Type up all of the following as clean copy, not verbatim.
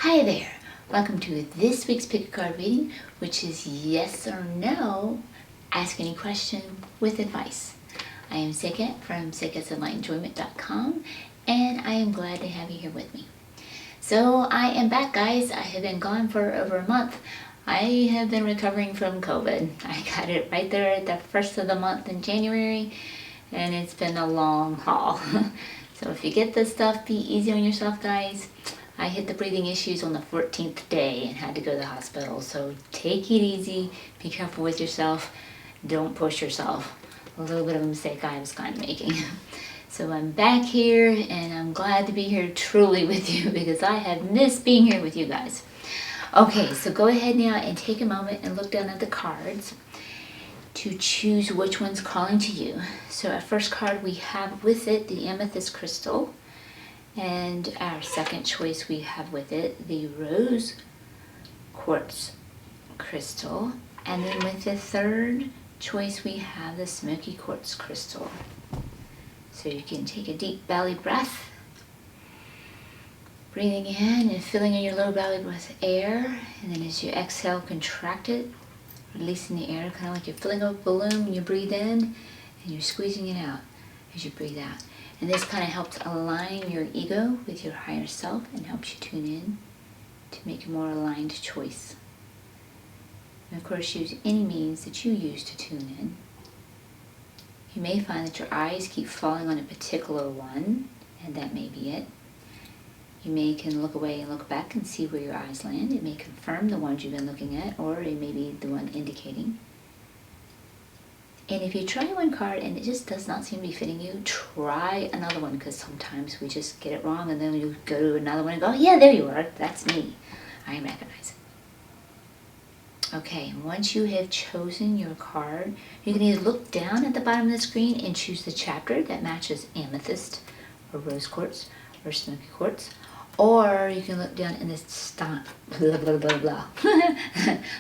Hi there! Welcome to this week's Pick a Card reading, which is yes or no, ask any question with advice. I am Seqkat from SeqkatsEnlightenment.com, and I am glad to have you here with me. So I am back, guys. I have been gone for over a month. I have been recovering from COVID. I got it right there at the first of the month in January, and it's been a long haul. So if you get this stuff, be easy on yourself, guys. I hit the breathing issues on the 14th day and had to go to the hospital. So take it easy, be careful with yourself, don't push yourself. A little bit of a mistake I was kind of making. So I'm back here and I'm glad to be here truly with you because I have missed being here with you guys. Okay, so go ahead now and take a moment and look down at the cards to choose which one's calling to you. So our first card we have with it the Amethyst crystal. And our second choice we have with it the rose quartz crystal. And then with the third choice we have the smoky quartz crystal. So you can take a deep belly breath, breathing in and filling in your lower belly with air. And then as you exhale, contract it, releasing the air, kind of like you're filling up a balloon when you breathe in and you're squeezing it out as you breathe out. And this kind of helps align your ego with your higher self and helps you tune in to make a more aligned choice. And of course, use any means that you use to tune in. You may find that your eyes keep falling on a particular one, and that may be it. You can look away and look back and see where your eyes land. It may confirm the ones you've been looking at, or it may be the one indicating. And if you try one card and it just does not seem to be fitting you, try another one, because sometimes we just get it wrong and then you go to another one and go, oh, yeah, there you are, that's me. I recognize it. Okay, once you have chosen your card, you can either look down at the bottom of the screen and choose the chapter that matches Amethyst or Rose Quartz or Smoky Quartz, or you can look down in the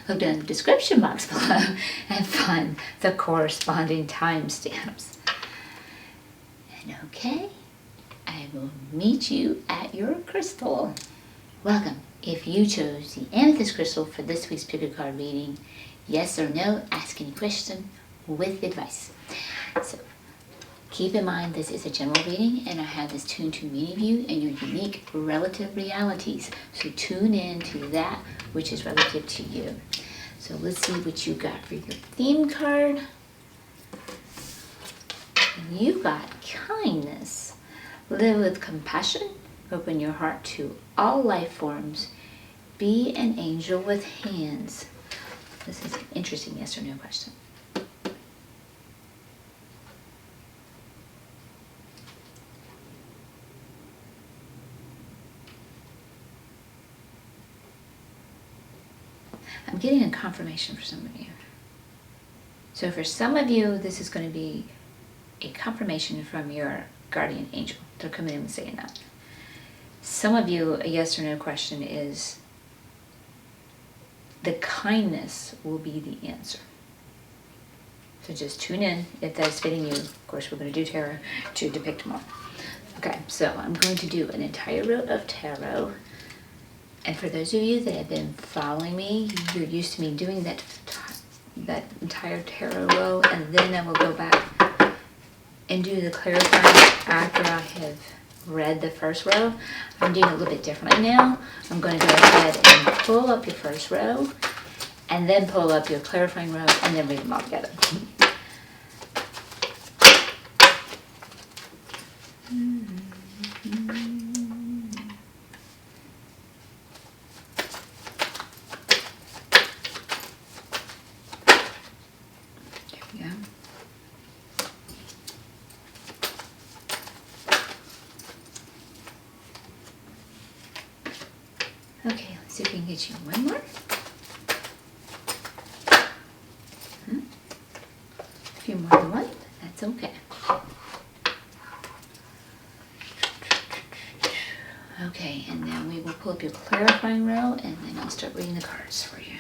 look down in the description box below and find the corresponding timestamps. And okay, I will meet you at your crystal. Welcome. If you chose the Amethyst crystal for this week's Pick a Card reading, yes or no, ask any question with advice. So keep in mind this is a general reading and I have this tuned to many of you and your unique relative realities. So tune in to that which is relative to you. So let's see what you got for your theme card. You got kindness. Live with compassion. Open your heart to all life forms. Be an angel with hands. This is an interesting yes or no question. I'm getting a confirmation for some of you. So for some of you, this is going to be a confirmation from your guardian angel. They're coming in and saying that. Some of you, a yes or no question is the kindness will be the answer. So just tune in if that is fitting you. Of course, we're going to do tarot to depict more. Okay, so I'm going to do an entire row of tarot. And for those of you that have been following me, you're used to me doing that entire tarot row, and then I will go back and do the clarifying after I have read the first row. I'm doing it a little bit differently now. I'm going to go ahead and pull up your first row, and then pull up your clarifying row, and then read them all together. Okay, let's see if we can get you one more. A few more than one, but that's okay. Okay, and then we will pull up your clarifying row, and then I'll start reading the cards for you.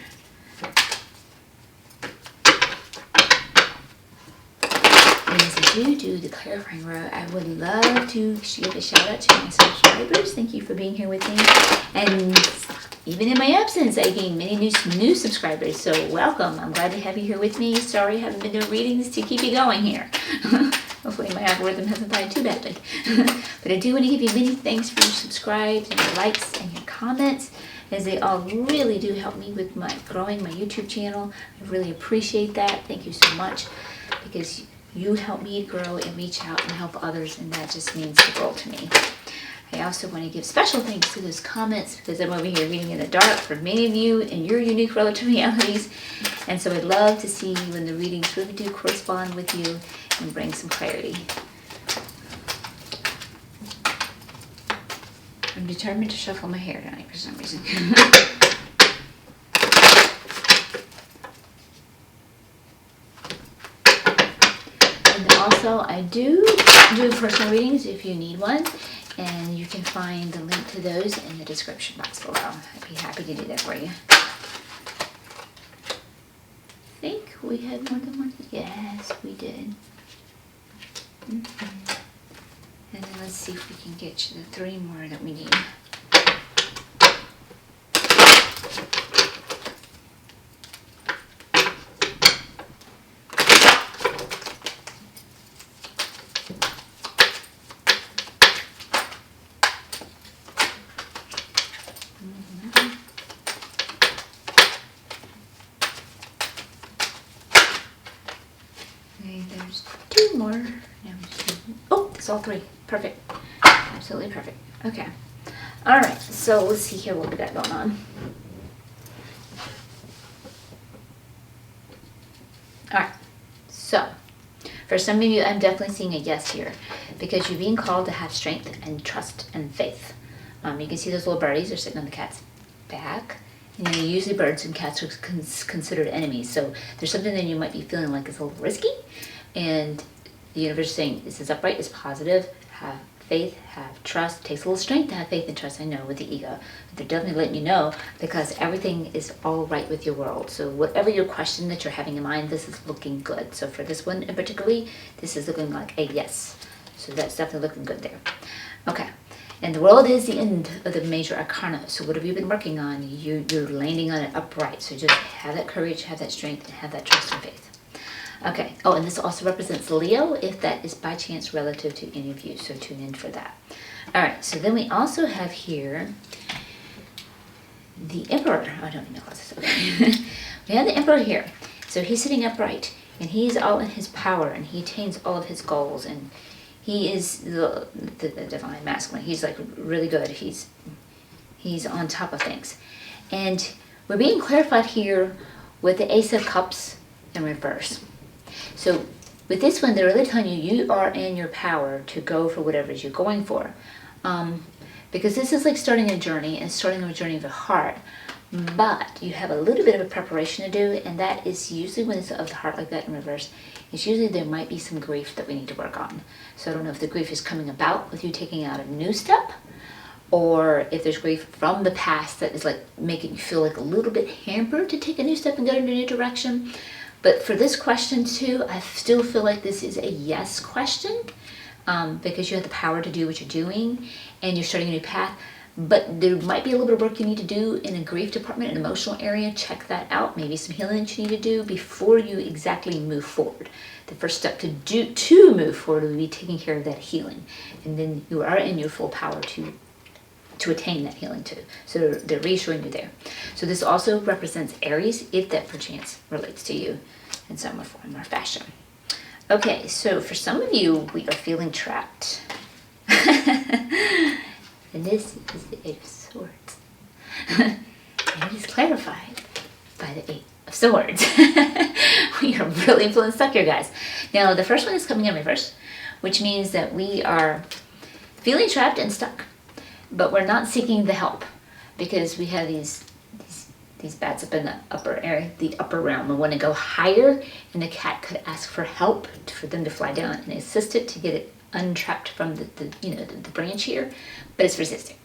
And as I do the clarifying row, I would love to give a shout out to my subscribers. Thank you for being here with me. And even in my absence, I gained many new subscribers. So welcome. I'm glad to have you here with me. Sorry I haven't been doing readings to keep you going here. Hopefully my algorithm hasn't died too badly. But I do want to give you many thanks for your subscribes and your likes and your comments, as they all really do help me with growing my YouTube channel. I really appreciate that. Thank you so much, because you help me grow and reach out and help others, and that just means the world to me. I also want to give special thanks to those comments, because I'm over here reading in the dark for many of you and your unique relative realities. And so I'd love to see when the readings really do correspond with you and bring some clarity. I'm determined to shuffle my hair tonight for some reason. And also, I do personal readings if you need one. And you can find the link to those in the description box below. I'd be happy to do that for you. I think we had more than one. Yes, we did. And then let's see if we can get you the 3 more that we need. There's 2 more. Now oh, that's all 3. Perfect. Absolutely perfect. Okay. All right. So let's see here what we got going on. All right. So for some of you, I'm definitely seeing a yes here, because you're being called to have strength and trust and faith. You can see those little birdies are sitting on the cat's back. And usually birds and cats are considered enemies. So there's something that you might be feeling like is a little risky. And the universe is saying, this is upright, it's positive, have faith, have trust. It takes a little strength to have faith and trust, I know, with the ego. But they're definitely letting you know, because everything is all right with your world. So whatever your question that you're having in mind, this is looking good. So for this one in particularly, this is looking like a yes. So that's definitely looking good there. Okay. And the world is the end of the major arcana. So whatever you've been working on, you're landing on it upright. So just have that courage, have that strength, and have that trust and faith. Okay. Oh, and this also represents Leo, if that is by chance relative to any of you. So tune in for that. All right. So then we also have here the Emperor. Oh, I don't need my glasses. Okay. We have the Emperor here. So he's sitting upright, and he's all in his power, and he attains all of his goals, and he is the divine masculine. He's like really good. He's on top of things. And we're being clarified here with the Ace of Cups in reverse. So with this one, they're really telling you, you are in your power to go for whatever it is you're going for. Because this is like starting a journey, and starting a journey of the heart. But you have a little bit of a preparation to do, and that is usually when it's of the heart like that in reverse. It's usually there might be some grief that we need to work on. So I don't know if the grief is coming about with you taking out a new step, or if there's grief from the past that is like making you feel like a little bit hampered to take a new step and go in a new direction. But for this question too, I still feel like this is a yes question, because you have the power to do what you're doing, and you're starting a new path. But there might be a little bit of work you need to do in a grief department, an emotional area. Check that out. Maybe some healing that you need to do before you exactly move forward. The first step to move forward will be taking care of that healing. And then you are in your full power to attain that healing too. So they're reassuring you there. So this also represents Aries, if that perchance relates to you in some form or fashion. Okay, so for some of you, we are feeling trapped. And this is the 8 of Swords. And it is clarified by the 8 of Swords. We are really feeling stuck here, guys. Now, the first one is coming in reverse, which means that we are feeling trapped and stuck. But we're not seeking the help, because we have these bats up in the upper area, the upper realm. We want to go higher, and the cat could ask for help for them to fly down and assist it to get it untrapped from the branch here, but it's resisting.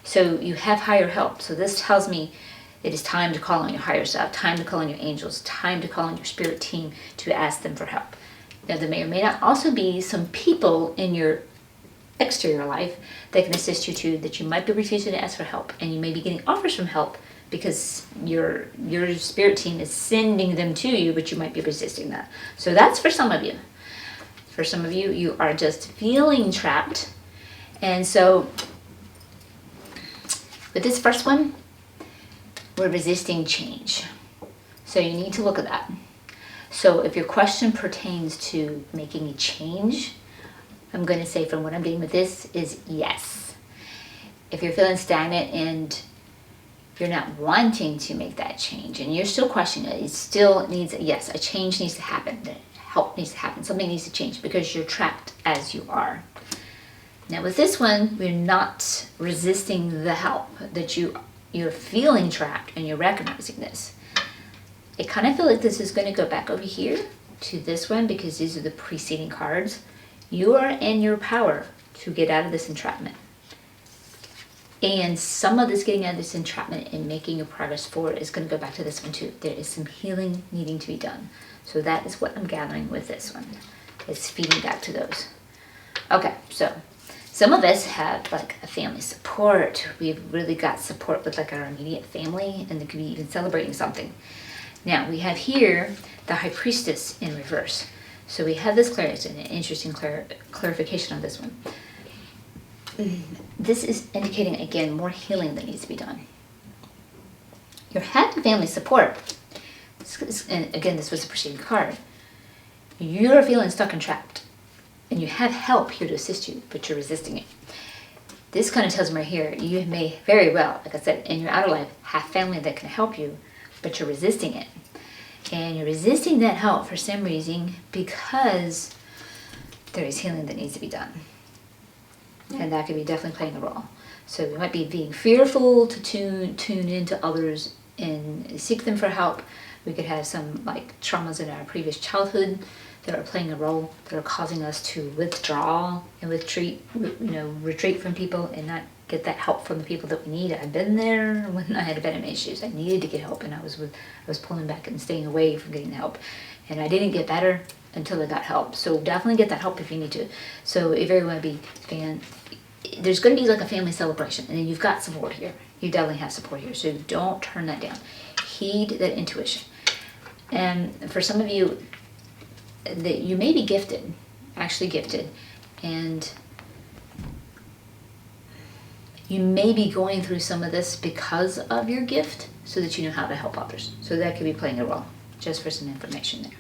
So you have higher help. So this tells me it is time to call on your higher self, time to call on your angels, time to call on your spirit team to ask them for help. Now there may or may not also be some people in your exterior life that can assist you too, that you might be refusing to ask for help, and you may be getting offers from help because your spirit team is sending them to you, but you might be resisting that. So that's for some of you. For some of you, you are just feeling trapped. And so with this first one, we're resisting change. So you need to look at that. So if your question pertains to making a change, I'm going to say from what I'm getting with this is yes. If you're feeling stagnant and you're not wanting to make that change and you're still questioning it, it still needs, yes, a change needs to happen. Help needs to happen. Something needs to change because you're trapped as you are. Now with this one, we're not resisting the help, that you're feeling trapped and you're recognizing this. I kind of feel like this is going to go back over here to this one because these are the preceding cards. You are in your power to get out of this entrapment. And some of this getting out of this entrapment and making your progress forward is going to go back to this one too. There is some healing needing to be done. So that is what I'm gathering with this one. It's feeding back to those. Okay, so some of us have like a family support. We've really got support with like our immediate family, and they could be even celebrating something. Now we have here the High Priestess in reverse. So we have this clarity, an interesting clarification on this one. This is indicating, again, more healing that needs to be done. You're having family support. And again, this was a preceding card. You're feeling stuck and trapped. And you have help here to assist you, but you're resisting it. This kind of tells me right here, you may very well, like I said, in your outer life, have family that can help you, but you're resisting it. And you're resisting that help for some reason because there is healing that needs to be done. And that could be definitely playing a role. So we might be being fearful to tune into others and seek them for help. We could have some like traumas in our previous childhood that are playing a role, that are causing us to withdraw and retreat from people and not get that help from the people that we need. I've been there when I had abandonment issues. I needed to get help, and I was pulling back and staying away from getting help. And I didn't get better until I got help. So definitely get that help if you need to. So if you want to be there's going to be like a family celebration, and then you've got support here. You definitely have support here, so don't turn that down. Heed that intuition. And for some of you, that you may be gifted, actually gifted, and you may be going through some of this because of your gift, so that you know how to help others. So that could be playing a role, just for some information there.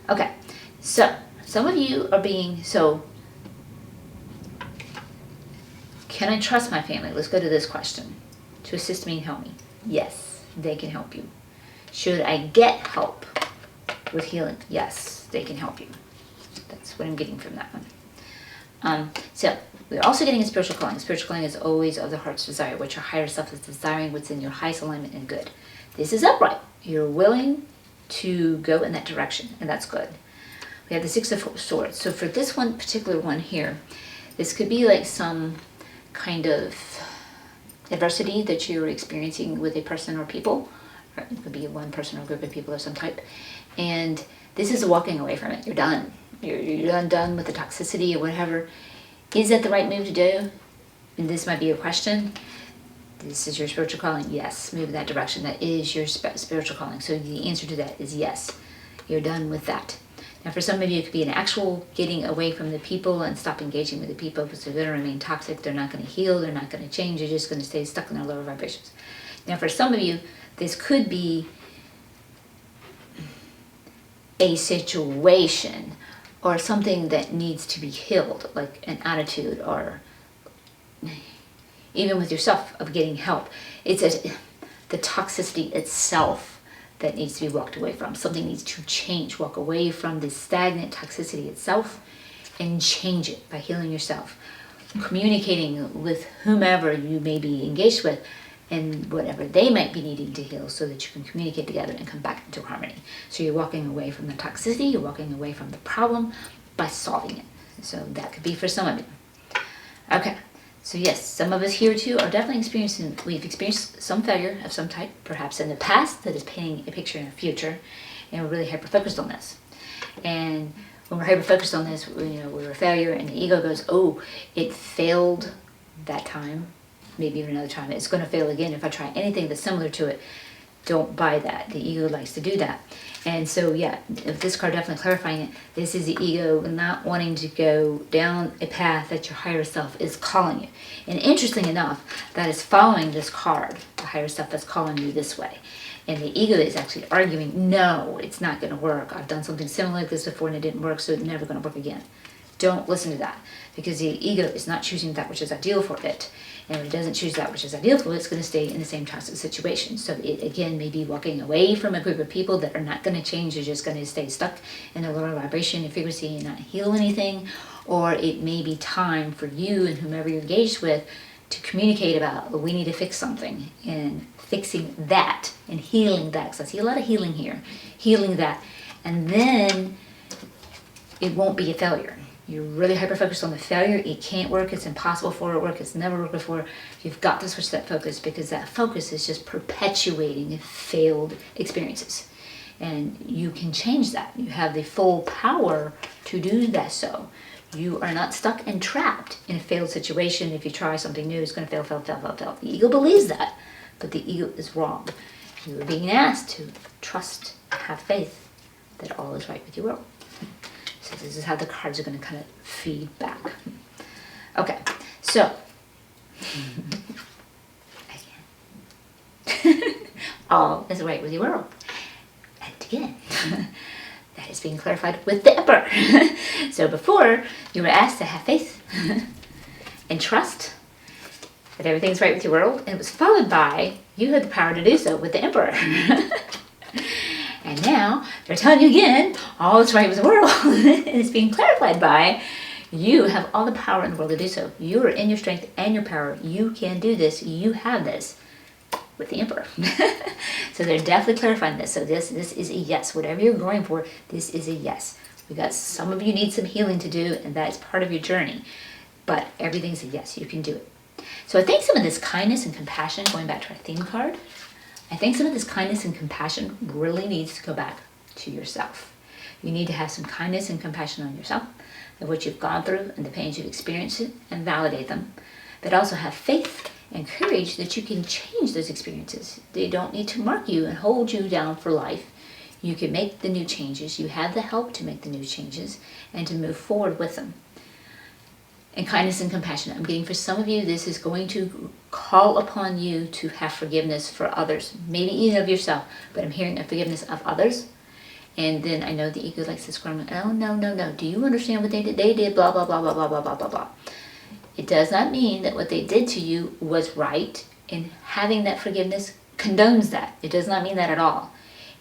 Okay, so some of you are being, can I trust my family? Let's go to this question. To assist me and help me. Yes, they can help you. Should I get help with healing? Yes, they can help you. That's what I'm getting from that one. So we're also getting a spiritual calling. Spiritual calling is always of the heart's desire, which your higher self is desiring what's in your highest alignment and good. This is upright. You're willing to go in that direction, and that's good. We have the Six of Swords. So for this one particular one here, this could be like some kind of adversity that you're experiencing with a person or people. Or it could be one person or group of people of some type. And this is walking away from it. You're done. You're done with the toxicity or whatever. Is that the right move to do? And this might be a question. This is your spiritual calling. Yes, move in that direction. That is your spiritual calling. So the answer to that is yes. You're done with that. Now for some of you, it could be an actual getting away from the people and stop engaging with the people because they're going to remain toxic. They're not going to heal. They're not going to change. They're just going to stay stuck in their lower vibrations. Now for some of you, this could be a situation or something that needs to be healed, like an attitude or even with yourself of getting help. It's the toxicity itself that needs to be walked away from. Something needs to change. Walk away from the stagnant toxicity itself and change it by healing yourself. Communicating with whomever you may be engaged with and whatever they might be needing to heal so that you can communicate together and come back into harmony. So you're walking away from the toxicity, you're walking away from the problem by solving it. So that could be for some of you. Okay. So yes, some of us here too are definitely we've experienced some failure of some type, perhaps in the past, that is painting a picture in the future, and we're really hyper-focused on this. And when we're hyper-focused on this, we're a failure, and the ego goes, oh, it failed that time, maybe even another time. It's going to fail again if I try anything that's similar to it. Don't buy that. The ego likes to do that. And so, yeah, if this card definitely clarifying it, this is the ego not wanting to go down a path that your higher self is calling you. And interesting enough, that is following this card, the higher self that's calling you this way. And the ego is actually arguing, no, it's not going to work. I've done something similar like this before and it didn't work, so it's never going to work again. Don't listen to that, because the ego is not choosing that which is ideal for it. And when it doesn't choose that which is ideal for it, it's going to stay in the same toxic situation. So it, again, may be walking away from a group of people that are not going to change. They're just going to stay stuck in a lower vibration and frequency and not heal anything. Or it may be time for you and whomever you're engaged with to communicate about, well, we need to fix something, and fixing that and healing that. Because I see a lot of healing here. Healing that. And then it won't be a failure. You're really hyper-focused on the failure. It can't work. It's impossible for it to work. It's never worked before. You've got to switch that focus, because that focus is just perpetuating failed experiences. And you can change that. You have the full power to do that. So you are not stuck and trapped in a failed situation. If you try something new, it's going to fail, fail, fail, fail, fail. The ego believes that, but the ego is wrong. You are being asked to trust, have faith that all is right with your world. So this is how the cards are going to kind of feed back. Okay, so again, all is right with your world. And again, that is being clarified with the Emperor. So before, you were asked to have faith and trust that everything's right with your world, and it was followed by you had the power to do so with the Emperor. And now they're telling you again, all is right with the world. And it's being clarified by, you have all the power in the world to do so. You are in your strength and your power. You can do this. You have this with the Emperor. So they're definitely clarifying this. So this is a yes. Whatever you're going for, this is a yes. We got some of you need some healing to do, and that is part of your journey. But everything's a yes. You can do it. So I think some of this kindness and compassion, going back to our theme card, I think some of this kindness and compassion really needs to go back to yourself. You need to have some kindness and compassion on yourself, of what you've gone through and the pains you've experienced, and validate them. But also have faith and courage that you can change those experiences. They don't need to mark you and hold you down for life. You can make the new changes. You have the help to make the new changes and to move forward with them. And kindness and compassion. I'm getting for some of you, this is going to call upon you to have forgiveness for others. Maybe even of yourself, but I'm hearing a forgiveness of others. And then I know the ego likes to squirm. Oh, no, no, no. Do you understand what they did? They did blah, blah, blah, blah, blah, blah, blah, blah, blah. It does not mean that what they did to you was right. And having that forgiveness condones that. It does not mean that at all.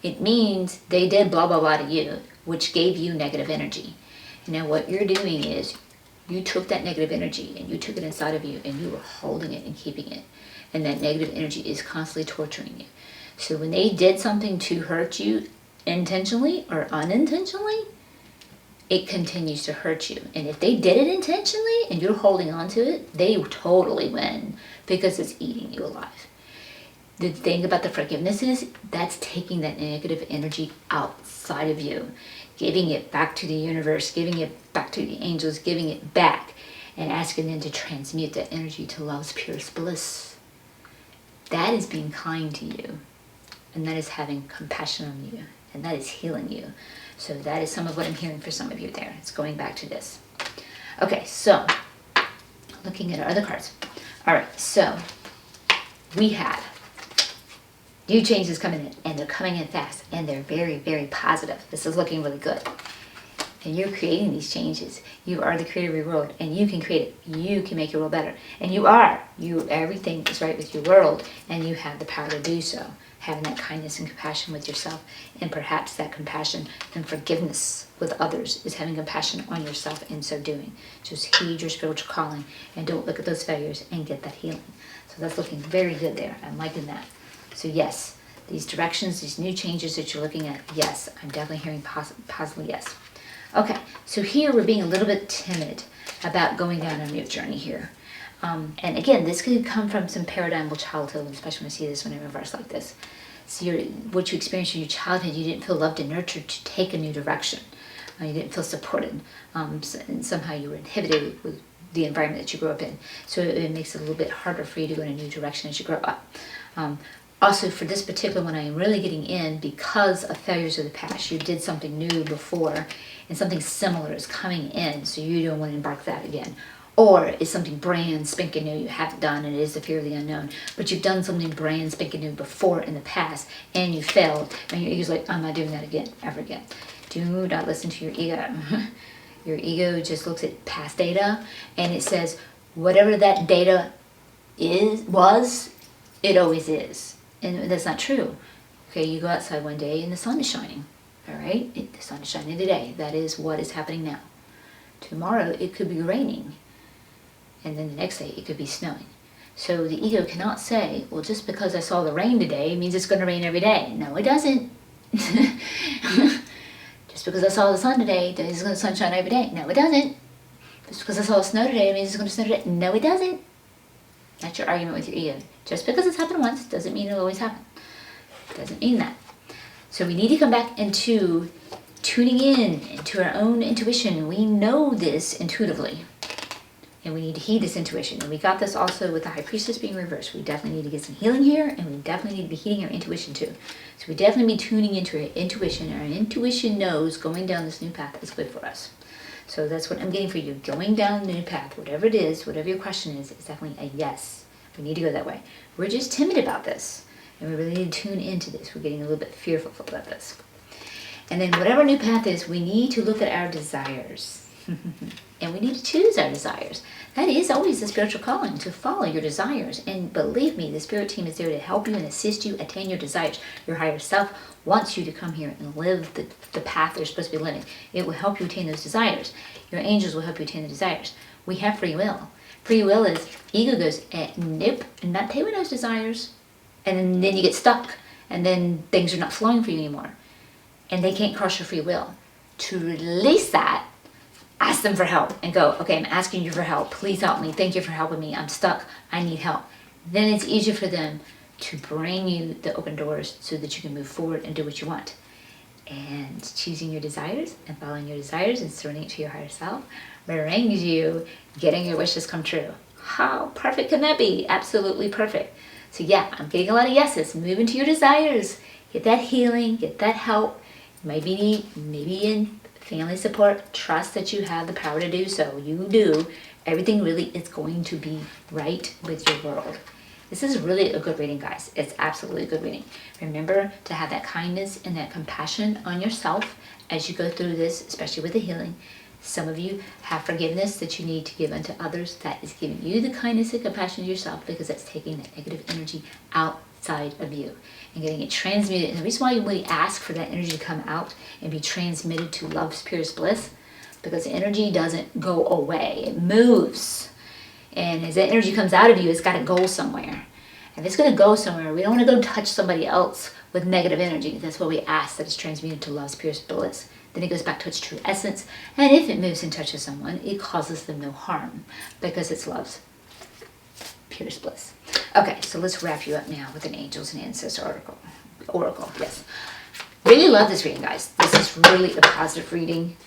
It means they did blah, blah, blah to you, which gave you negative energy. Now what you're doing is, you took that negative energy and you took it inside of you and you were holding it and keeping it. And that negative energy is constantly torturing you. So when they did something to hurt you intentionally or unintentionally, it continues to hurt you. And if they did it intentionally and you're holding on to it, they totally win, because it's eating you alive. The thing about the forgiveness is, that's taking that negative energy outside of you, giving it back to the universe, giving it back to the angels, giving it back, and asking them to transmute that energy to love's purest bliss. That is being kind to you, and that is having compassion on you, and that is healing you. So that is some of what I'm hearing for some of you there. It's going back to this. Okay, so looking at our other cards. All right, so we have new changes coming in, and they're coming in fast, and they're very, very positive. This is looking really good. And you're creating these changes. You are the creator of your world, and you can create it. You can make your world better. And you are. Everything is right with your world, and you have the power to do so. Having that kindness and compassion with yourself, and perhaps that compassion and forgiveness with others is having compassion on yourself in so doing. Just heed your spiritual calling, and don't look at those failures, and get that healing. So that's looking very good there. I'm liking that. So yes, these directions, these new changes that you're looking at, yes, I'm definitely hearing positively yes. Okay, so here we're being a little bit timid about going down a new journey here. And again, this could come from some paradigmal childhood, especially when I see this one in reverse like this. So what you experienced in your childhood, you didn't feel loved and nurtured to take a new direction. You didn't feel supported, and somehow you were inhibited with the environment that you grew up in. So it makes it a little bit harder for you to go in a new direction as you grow up. Also, for this particular one, I am really getting in because of failures of the past. You did something new before, and something similar is coming in, so you don't want to embark that again. Or it's something brand spanking new you haven't done, and it is the fear of the unknown. But you've done something brand spanking new before in the past, and you failed, and your ego's like, I'm not doing that again, ever again. Do not listen to your ego. Your ego just looks at past data, and it says, whatever that data was, it always is. And that's not true. Okay, you go outside one day and the sun is shining. All right, the sun is shining today. That is what is happening now. Tomorrow it could be raining, and then the next day it could be snowing. So the ego cannot say, well, just because I saw the rain today means it's going to rain every day. No, it doesn't. Just because I saw the sun today, it's going to sunshine every day. No, it doesn't. Just because I saw the snow today means it's going to snow today. No, it doesn't. That's your argument with your ego. Just because it's happened once doesn't mean it'll always happen. It doesn't mean that. So we need to come back into tuning in into our own intuition. We know this intuitively. And we need to heed this intuition. And we got this also with the High Priestess being reversed. We definitely need to get some healing here, and we definitely need to be heeding our intuition too. So we definitely be tuning into our intuition. And our intuition knows going down this new path is good for us. So that's what I'm getting for you. Going down the new path, whatever it is, whatever your question is definitely a yes. We need to go that way. We're just timid about this. And we really need to tune into this. We're getting a little bit fearful about this. And then whatever new path is, we need to look at our desires. And we need to choose our desires. That is always the spiritual calling, to follow your desires. And believe me, the spirit team is there to help you and assist you attain your desires. Your higher self wants you to come here and live the path they're supposed to be living. It will help you attain those desires. Your angels will help you attain the desires. We have free will. Free will is, ego goes, nope, I'm not taking those desires. And then you get stuck. And then things are not flowing for you anymore. And they can't crush your free will. To release that, ask them for help and go, okay, I'm asking you for help. Please help me. Thank you for helping me. I'm stuck. I need help. Then it's easier for them to bring you the open doors so that you can move forward and do what you want. And choosing your desires and following your desires and surrendering to your higher self brings you getting your wishes come true. How perfect can that be? Absolutely perfect. So yeah, I'm getting a lot of yeses. Move into your desires. Get that healing. Get that help. Maybe in family support. Trust that you have the power to do so. You do. Everything really is going to be right with your world. This is really a good reading, guys. It's absolutely a good reading. Remember to have that kindness and that compassion on yourself as you go through this, especially with the healing. Some of you have forgiveness that you need to give unto others. That is giving you the kindness and compassion to yourself, because that's taking that negative energy outside of you and getting it transmuted. And the reason why we ask for that energy to come out and be transmitted to love's purest bliss, because the energy doesn't go away. It moves. And as that energy comes out of you, it's got to go somewhere. If it's going to go somewhere, we don't want to go touch somebody else with negative energy. That's why we ask that it's transmuted to love's purest bliss. Then it goes back to its true essence. And if it moves and touches someone, it causes them no harm, because it's love's purest bliss. Okay, so let's wrap you up now with an Angels and Ancestor Oracle. Yes. Really love this reading, guys. This is really a positive reading.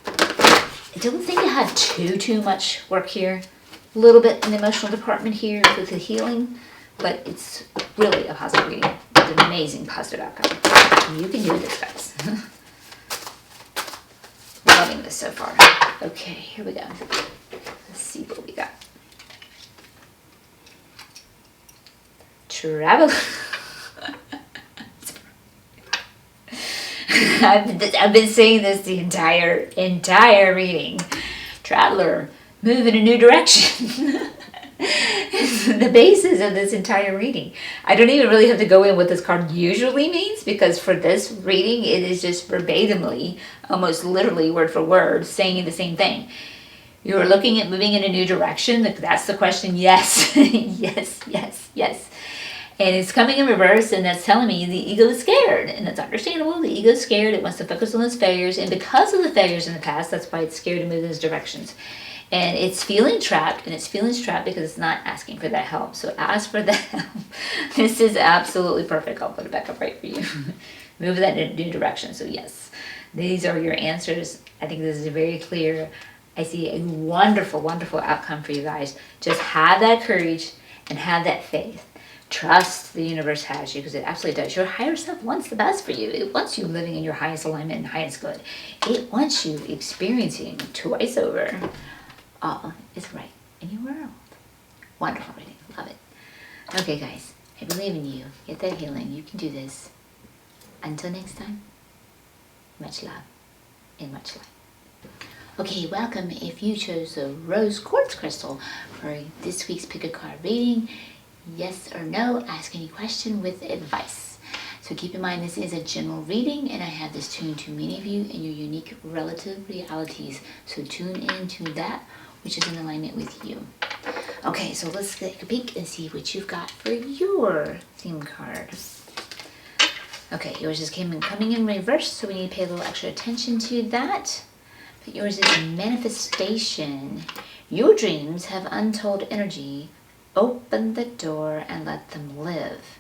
I don't think I had too much work here. A little bit in the emotional department here with the healing, but it's really a positive reading with an amazing positive outcome. You can do this, guys. Loving this so far. Okay, here we go. Let's see what we got. Travel. I've been saying this the entire reading. Traveler, move in a new direction. It's the basis of this entire reading. I don't even really have to go in what this card usually means, because for this reading, it is just verbatimly, almost literally word for word, saying the same thing. You're looking at moving in a new direction. That's the question. Yes. yes. And it's coming in reverse, and that's telling me the ego is scared. And that's understandable. The ego is scared. It wants to focus on those failures. And because of the failures in the past, that's why it's scared to move in those directions. And it's feeling trapped, and it's feeling trapped because it's not asking for that help. So ask for that help. This is absolutely perfect. I'll put it back up right for you. Move that in a new direction. So yes, These are your answers. I think this is very clear. I see a wonderful, wonderful outcome for you guys. Just have that courage and have that faith. Trust the universe has you, because it absolutely does. Your higher self wants the best for you. It wants you living in your highest alignment and highest good. It wants you experiencing twice over all is right in your world. Wonderful reading. Love it. Okay, guys. I believe in you. Get that healing. You can do this. Until next time, much love and much light. Okay, welcome if you chose the Rose Quartz Crystal for this week's Pick a Card reading. Yes or no, ask any question with advice. So keep in mind this is a general reading and I have this tuned to many of you and your unique relative realities. So tune into that which is in alignment with you. Okay, so let's take a peek and see what you've got for your theme card. Okay, yours is coming in reverse, so we need to pay a little extra attention to that. But yours is manifestation. Your dreams have untold energy. Open the door and let them live.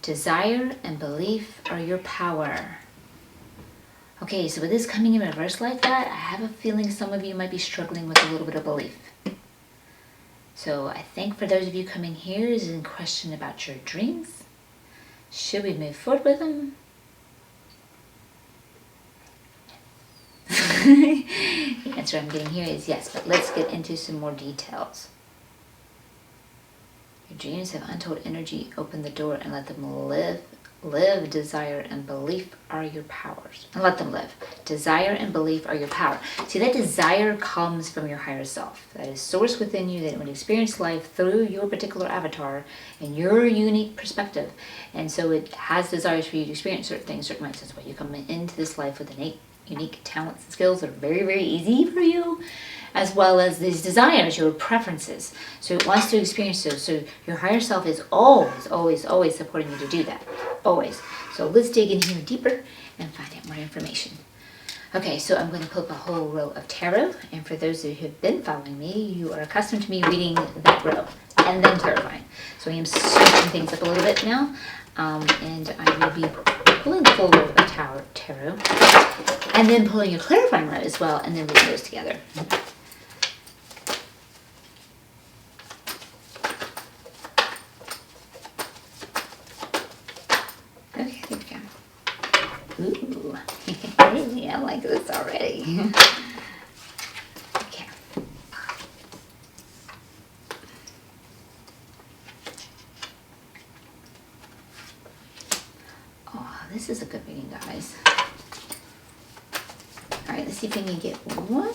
Desire and belief are your power. Okay, so with this coming in reverse like that, I have a feeling some of you might be struggling with a little bit of belief. So I think for those of you coming here is in question about your dreams. Should we move forward with them? The answer I'm getting here is yes, but let's get into some more details. Your dreams have untold energy. Open the door and let them live. Live, desire, and belief are your powers. And let them live. Desire and belief are your power. See, that desire comes from your higher self. That is source within you that would experience life through your particular avatar and your unique perspective. And so it has desires for you to experience certain things, certain ways. That's why you come into this life with innate, unique talents and skills that are very, very easy for you, as well as these desires, your preferences. So it wants to experience those. So your higher self is always, always, always supporting you to do that. Always. So let's dig in here deeper and find out more information. Okay, so I'm going to pull up a whole row of tarot. And for those who have been following me, you are accustomed to me reading that row and then clarifying. So I am switching things up a little bit now. And I will be pulling the full row of tarot and then pulling a clarifying row as well, and then reading those together. Okay, there we go. Ooh, I like this already. Okay. Oh, this is a good reading, guys. All right, let's see if we can get one,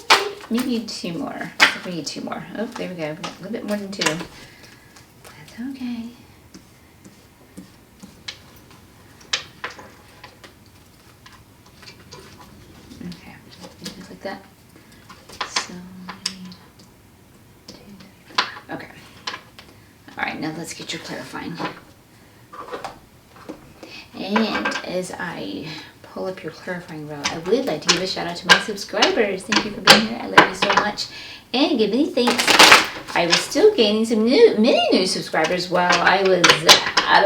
maybe two more. Let's see if we need two more. Oh, there we go. We got a little bit more than two. That's okay. Okay, just like that. So, okay. All right, now let's get your clarifying. And as I pull up your clarifying row, I would like to give a shout out to my subscribers. Thank you for being here. I love you so much. And give many thanks. I was still gaining some many new subscribers while I was out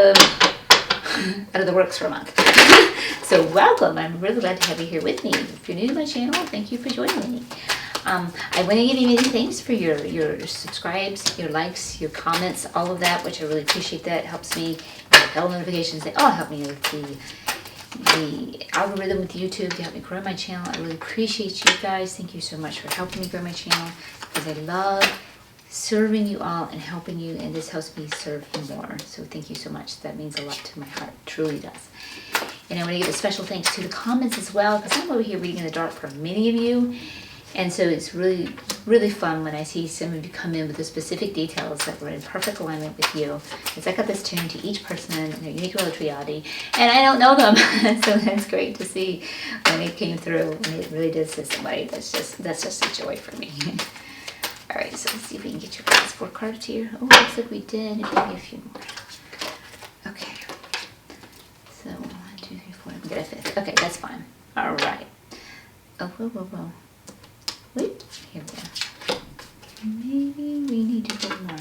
of the works for a month. So welcome. I'm really glad to have you here with me. If you're new to my channel, thank you for joining me. I want to give you many thanks for your subscribes, your likes, your comments, all of that, which I really appreciate. That helps me. Bell notifications, they all help me with the algorithm with YouTube to help me grow my channel. I really appreciate you guys. Thank you so much for helping me grow my channel, because I love serving you all and helping you, and this helps me serve you more. So thank you so much. That means a lot to my heart. It truly does. And I want to give a special thanks to the comments as well, because I'm over here reading in the dark for many of you. And so it's really, really fun when I see some of you come in with the specific details that were in perfect alignment with you. Because I got this tuned to each person and their unique relative reality, and I don't know them. So that's great to see when it came through, and it really did to somebody. That's just a joy for me. All right, so let's see if we can get your last 4 cards here. Oh, looks like we did. Maybe a few more. Okay. So 1, 2, 3, 4. We got a 5th. Okay, that's fine. All right. Oh, whoa, whoa, whoa. Wait, here we go. Maybe we need to go more.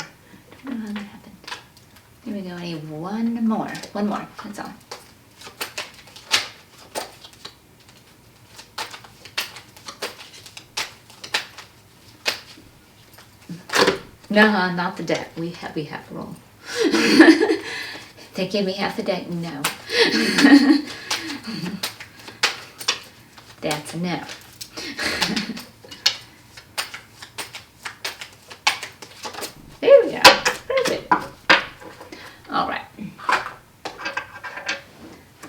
Don't know how that happened. Here we go. I need one more. One more. That's all. No, not the deck. We have room. They give me half the deck. No. That's a no. There we go. Perfect. All right.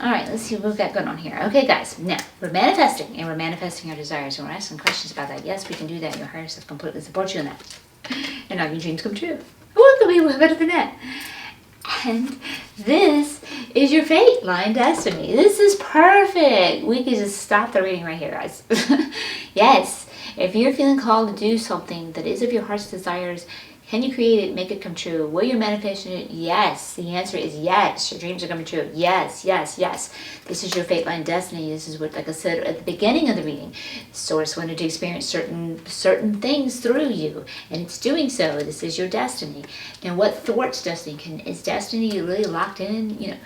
All right, let's see what we've got going on here. Okay, guys, now we're manifesting, and we're manifesting our desires, and we're asking questions about that. Yes, we can do that. Your higher self completely supports you in that. And all your dreams come true. What could be better than that? And this is your fate line destiny. This is perfect. We can just stop the reading right here, guys. Yes, if you're feeling called to do something that is of your heart's desires, can you create it, make it come true? Will you manifest it? Yes. The answer is yes. Your dreams are coming true. Yes, yes, yes. This is your fate line destiny. This is what, like I said at the beginning of the reading, Source wanted to experience certain things through you, and it's doing so. This is your destiny. Now, what thwarts destiny? Is destiny really locked in? You know,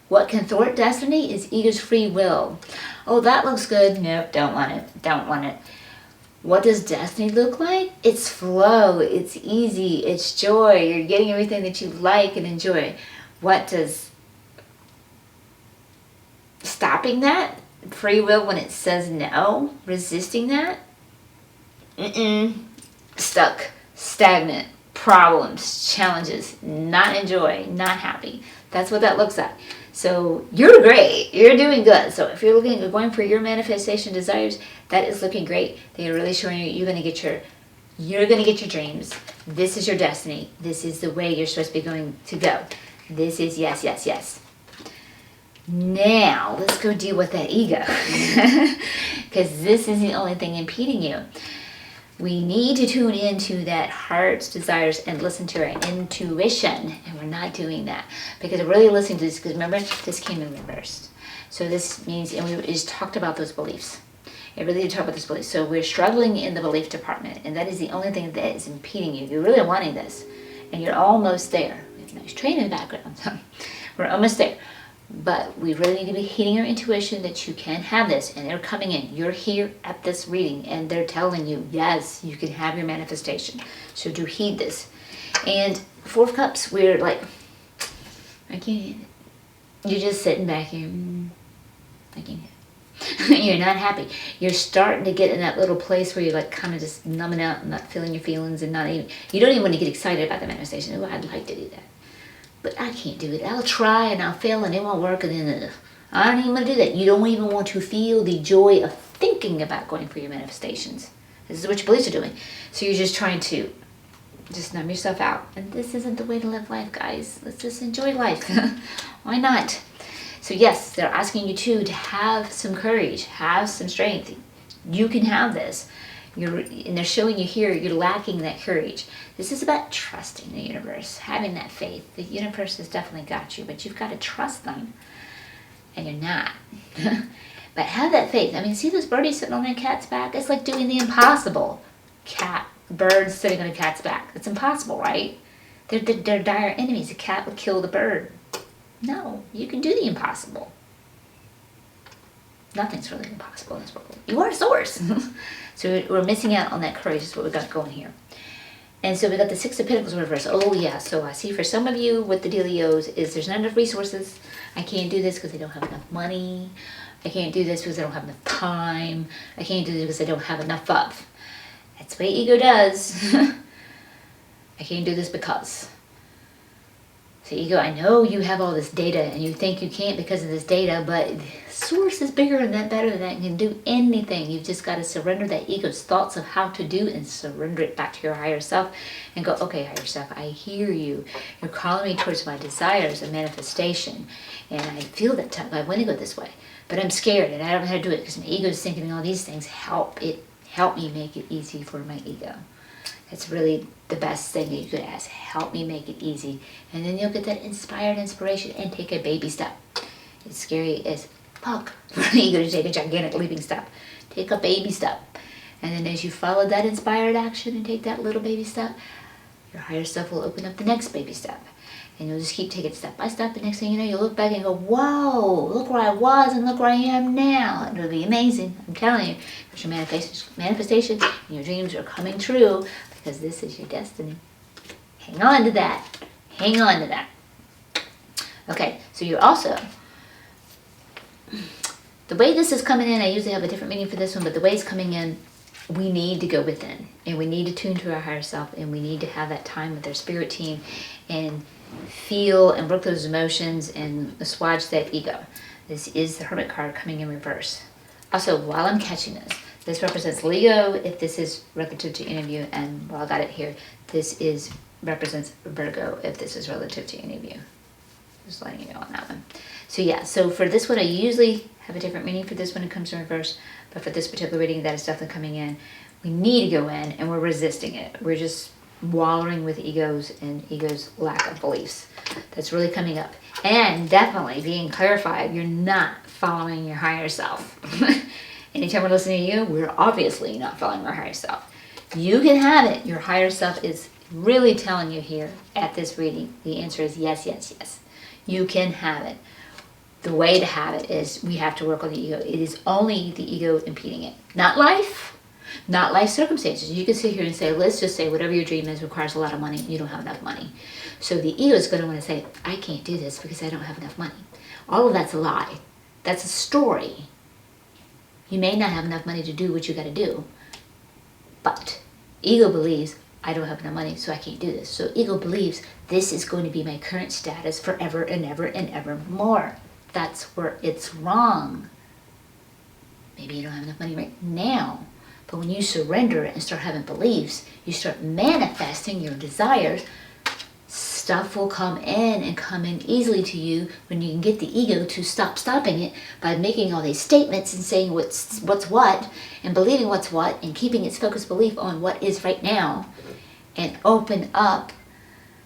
what can thwart destiny is ego's free will. Oh, that looks good. Nope, don't want it. Don't want it. What does destiny look like? It's flow, it's easy, it's joy. You're getting everything that you like and enjoy. What does stopping that? Free will when it says no? Resisting that? Stuck, stagnant, problems, challenges, not enjoy, not happy. That's what that looks like. So you're great. You're doing good. So if you're going for your manifestation desires, that is looking great. They're really showing you you're going to get your dreams. This is your destiny. This is the way you're supposed to be going to go. This is yes, yes, yes. Now let's go deal with that ego, because this is the only thing impeding you. We need to tune into that heart's desires and listen to our intuition. And we're not doing that because we're really listening to this. Because remember, this came in reversed. So this means, and we just talked about those beliefs. It really did talk about those beliefs. So we're struggling in the belief department. And that is the only thing that is impeding you. You're really wanting this. And you're almost there. We have a nice training background. We're almost there. But we really need to be hitting our intuition that you can have this, and they're coming in. You're here at this reading, and they're telling you, yes, you can have your manifestation. So do heed this. And Four of Cups, we're like, I can't. You're just sitting back here. I can't. You're not happy. You're starting to get in that little place where you're like kind of just numbing out and not feeling your feelings and not even. You don't even want to get excited about the manifestation. Oh, I'd like to do that. But I can't do it. I'll try and I'll fail and it won't work, and then I don't even want to do that. You don't even want to feel the joy of thinking about going for your manifestations. This is what your beliefs are doing. So you're just trying to just numb yourself out. And this isn't the way to live life, guys. Let's just enjoy life. Why not? So yes, they're asking you to have some courage, have some strength. You can have this. And they're showing you here you're lacking that courage. This is about trusting the universe, having that faith. The universe has definitely got you, but you've got to trust them. And you're not. But have that faith. I mean, see those birdies sitting on that cat's back? It's like doing the impossible. Bird sitting on a cat's back. It's impossible, right? They're dire enemies. A cat would kill the bird. No, you can do the impossible. Nothing's really impossible in this world. You are a source. So we're missing out on that courage is what we got going here. And so we got the Six of Pentacles reverse. Oh yeah, so I see for some of you what the dealios is there's not enough resources. I can't do this because I don't have enough money. I can't do this because I don't have enough time. I can't do this because I don't have enough of. That's what ego does. I can't do this because. So ego, I know you have all this data and you think you can't because of this data, but source is bigger than that, better than that, and can do anything. You've just got to surrender that ego's thoughts of how to do and surrender it back to your higher self and go, okay, higher self, I hear you. You're calling me towards my desires and manifestation. And I feel that I want to go this way, but I'm scared and I don't know how to do it because my ego is thinking all these things. Help me make it easy for my ego. It's really the best thing that you could ask. Help me make it easy. And then you'll get that inspired inspiration and take a baby step. It's scary as fuck for the ego to take a gigantic leaping step. Take a baby step. And then as you follow that inspired action and take that little baby step, your higher self will open up the next baby step. And you'll just keep taking it step by step. And next thing you know, you'll look back and go, whoa, look where I was and look where I am now. It'll be amazing. I'm telling you. Because your manifestation and your dreams are coming true. Because this is your destiny. Hang on to that. Hang on to that. Okay, so you're also, the way this is coming in, I usually have a different meaning for this one, but the way it's coming in, we need to go within, and we need to tune to our higher self, and we need to have that time with our spirit team and feel and work those emotions and assuage that ego. This is the Hermit card coming in reverse. Also, while I'm catching this represents Leo if this is relative to any of you, and while I got it here, this represents Virgo if this is relative to any of you. Just letting you know on that one. So yeah, so for this one, I usually have a different meaning for this when it comes to reverse, but for this particular reading, that is definitely coming in. We need to go in, and we're resisting it. We're just wallowing with egos and ego's lack of beliefs. That's really coming up. And definitely being clarified, you're not following your higher self. Anytime we're listening to you, we're obviously not following our higher self. You can have it. Your higher self is really telling you here at this reading. The answer is yes, yes, yes. You can have it. The way to have it is we have to work on the ego. It is only the ego impeding it. Not life, not life circumstances. You can sit here and say, let's just say whatever your dream is requires a lot of money. You don't have enough money. So the ego is going to want to say, I can't do this because I don't have enough money. All of that's a lie. That's a story. You may not have enough money to do what you got to do. But ego believes, I don't have enough money, so I can't do this. So ego believes this is going to be my current status forever and ever and ever more. That's where it's wrong. Maybe you don't have enough money right now, but when you surrender and start having beliefs, you start manifesting your desires, stuff will come in and come in easily to you when you can get the ego to stop stopping it by making all these statements and saying what's what and believing what's what and keeping its focused belief on what is right now and open up.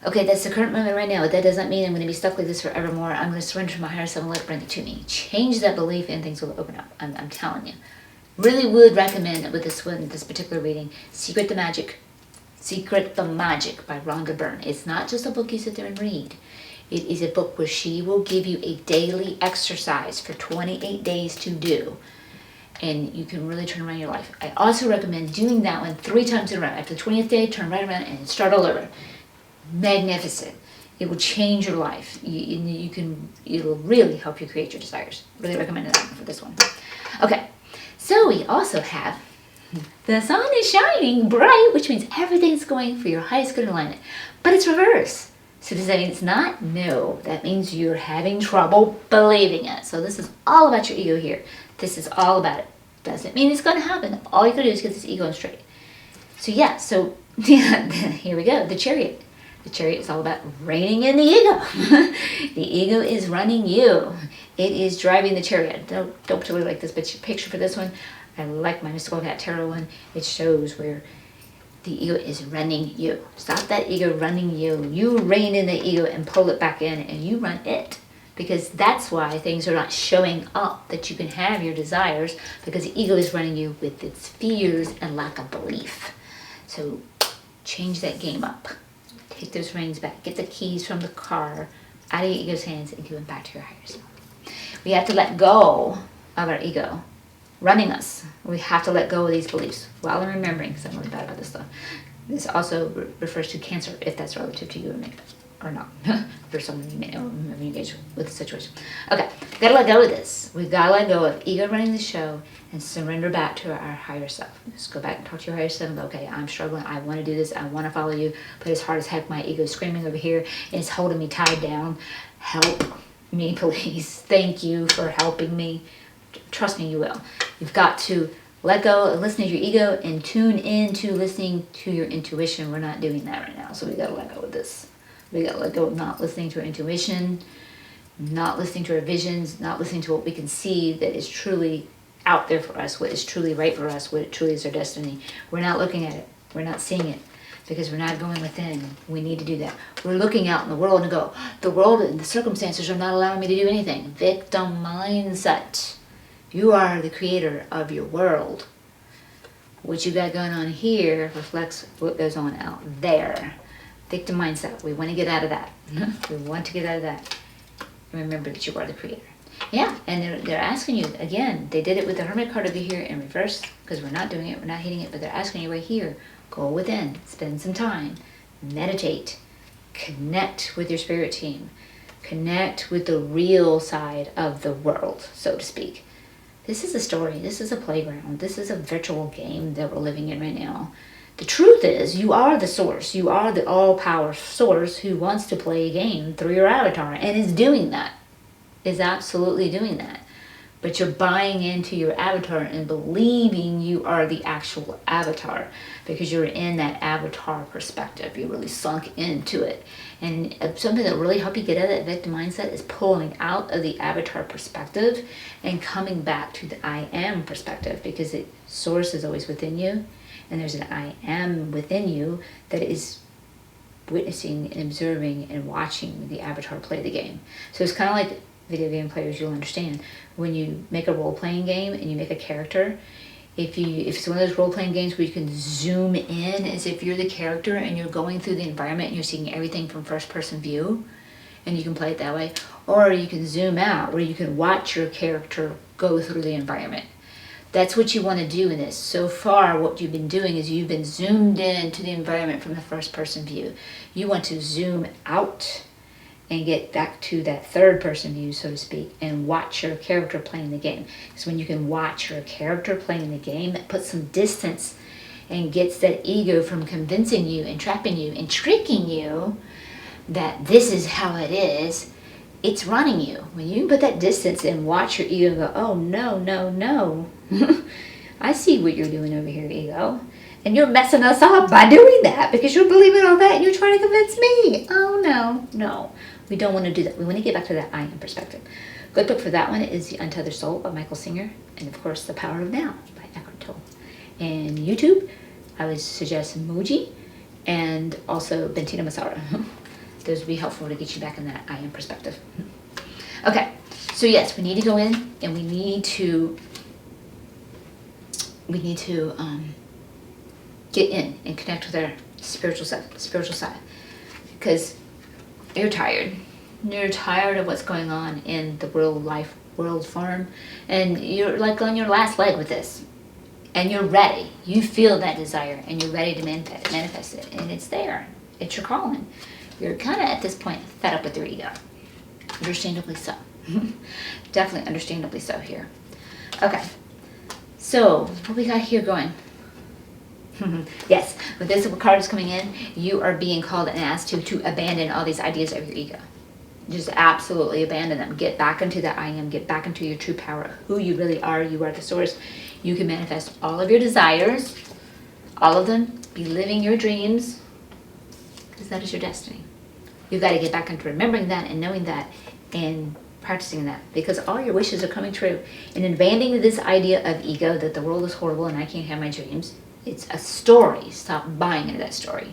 Okay, that's the current moment right now, but that doesn't mean I'm going to be stuck like this forevermore. I'm going to surrender to my higher self and let it bring it to me. Change that belief and things will open up. I'm telling you. Really would recommend with this one, this particular reading, Secret the Magic by Rhonda Byrne. It's not just a book you sit there and read. It is a book where she will give you a daily exercise for 28 days to do. And you can really turn around your life. I also recommend doing that one 3 times in a row. After the 20th day, turn right around and start all over. Magnificent. It will change your life. It'll really help you create your desires. Really recommend that one for this one. Okay, so we also have the sun is shining bright, which means everything's going for your highest good alignment. But it's reverse. So does that mean it's not? No. That means you're having trouble believing it. So this is all about your ego here. This is all about it. Doesn't mean it's going to happen. All you got to do is get this ego on straight. So yeah, here we go. The Chariot. The Chariot is all about reining in the ego. The ego is running you. It is driving the Chariot. Don't particularly like this picture for this one. I like my Mystical Cat Tarot one. It shows where the ego is running you. Stop that ego running you. You rein in the ego and pull it back in and you run it. Because that's why things are not showing up that you can have your desires, because the ego is running you with its fears and lack of belief. So change that game up. Take those reins back. Get the keys from the car out of your ego's hands and give them back to your higher self. We have to let go of our ego running us. We have to let go of these beliefs while I'm remembering, because I'm really bad about this stuff. This also refers to Cancer, if that's relative to you or not. For someone you may know, whoever you engage with the situation. Okay, gotta let go of this. We've gotta let go of ego running the show and surrender back to our higher self. Just go back and talk to your higher self and go, okay, I'm struggling. I want to do this. I want to follow you, but it's hard as heck. My ego is screaming over here and it's holding me tied down. Help me, please. Thank you for helping me. Trust me, you will. You've got to let go and listen to your ego and tune into listening to your intuition. We're not doing that right now, so we got to let go of this. We got to let go of not listening to our intuition, not listening to our visions, not listening to what we can see that is truly out there for us, what is truly right for us, what truly is our destiny. We're not looking at it. We're not seeing it because we're not going within. We need to do that. We're looking out in the world and go, the world and the circumstances are not allowing me to do anything. Victim mindset. You are the creator of your world. What you got going on here reflects what goes on out there. Victim mindset. We want to get out of that. We want to get out of that. And remember that you are the creator. Yeah, and they're asking you, again, they did it with the Hermit card over here in reverse, because we're not doing it, we're not hitting it, but they're asking you right here, go within, spend some time, meditate, connect with your spirit team. Connect with the real side of the world, so to speak. This is a story. This is a playground. This is a virtual game that we're living in right now. The truth is, you are the source. You are the all-power source who wants to play a game through your avatar and is doing that. Is absolutely doing that. But you're buying into your avatar and believing you are the actual avatar because you're in that avatar perspective. You're really sunk into it. And something that will really help you get out of that victim mindset is pulling out of the avatar perspective and coming back to the I am perspective, because the source is always within you. And there's an I am within you that is witnessing and observing and watching the avatar play the game. So it's kind of like video game players, you'll understand. When you make a role-playing game and you make a character, if it's one of those role-playing games where you can zoom in as if you're the character and you're going through the environment and you're seeing everything from first-person view, and you can play it that way, or you can zoom out where you can watch your character go through the environment. That's what you want to do in this. So far, what you've been doing is you've been zoomed in to the environment from the first-person view. You want to zoom out and get back to that third-person view, so to speak, and watch your character playing the game. Because when you can watch your character playing the game, that puts some distance and gets that ego from convincing you and trapping you and tricking you that this is how it is. It's running you. When you put that distance and watch your ego go, oh, no, no, no. I see what you're doing over here, ego. And you're messing us up by doing that because you're believing all that and you're trying to convince me. Oh, no, no. We don't want to do that. We want to get back to that I am perspective. Good book for that one is The Untethered Soul by Michael Singer. And, of course, The Power of Now by Eckhart Tolle. And YouTube, I would suggest Moji and also Bentina Massara. Those would be helpful to get you back in that I am perspective. Okay, so yes, we need to go in and we need to get in and connect with our spiritual side, because you're tired. You're tired of what's going on in the world form, and you're like on your last leg with this, and you're ready. You feel that desire, and you're ready to manifest it, and it's there. It's your calling. You're kind of at this point fed up with your ego. Understandably so. Definitely understandably so here. Okay. So, what we got here going? Yes, with this card is coming in, you are being called and asked to abandon all these ideas of your ego. Just absolutely abandon them. Get back into that I am. Get back into your true power. Who you really are. You are the source. You can manifest all of your desires. All of them. Be living your dreams. Because that is your destiny. You've got to get back into remembering that and knowing that and practicing that, because all your wishes are coming true. And abandoning this idea of ego that the world is horrible and I can't have my dreams. It's a story. Stop buying into that story.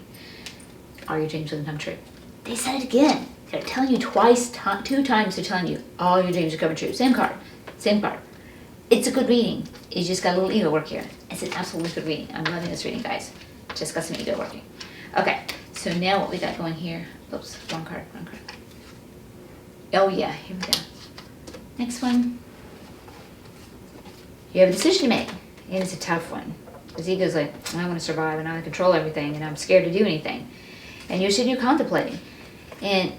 All your dreams will come true. They said it again. They're telling you twice, 2 times they're telling you all your dreams are coming true. Same card. Same card. It's a good reading. You just got a little ego work here. It's an absolutely good reading. I'm loving this reading, guys. Just got some ego working. Okay, so now what we got going here. Oops, wrong card. Oh yeah, here we go. Next one. You have a decision to make, and it's a tough one. Because ego's like, I want to survive, and I want to control everything, and I'm scared to do anything. And you're sitting here contemplating. And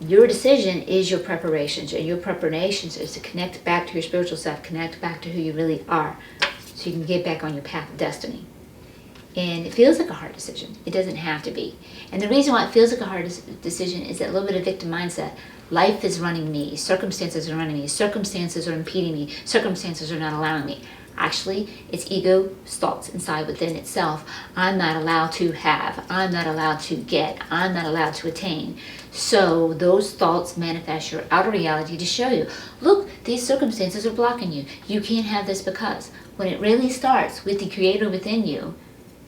your decision is your preparations, and your preparations is to connect back to your spiritual self, connect back to who you really are, so you can get back on your path of destiny. And it feels like a hard decision. It doesn't have to be. And the reason why it feels like a hard decision is that little bit of victim mindset. Life is running me. Circumstances are running me. Circumstances are impeding me. Circumstances are not allowing me. Actually, it's ego thoughts inside within itself. I'm not allowed to have. I'm not allowed to get. I'm not allowed to attain. So those thoughts manifest your outer reality to show you, look, these circumstances are blocking you. You can't have this because. When it really starts with the creator within you,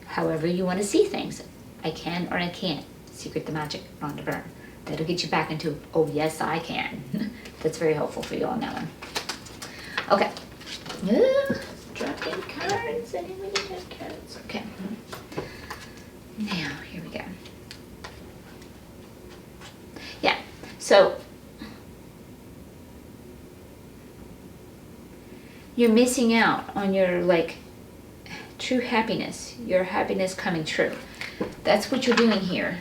however you want to see things. I can or I can't. Secret the magic, Rhonda Byrne. That'll get you back into, oh yes, I can. That's very helpful for you on that one. Okay. Dropping cards. Anybody have cards? Okay. Now, here we go. Yeah, so you're missing out on your, true happiness, your happiness coming true. That's what you're doing here.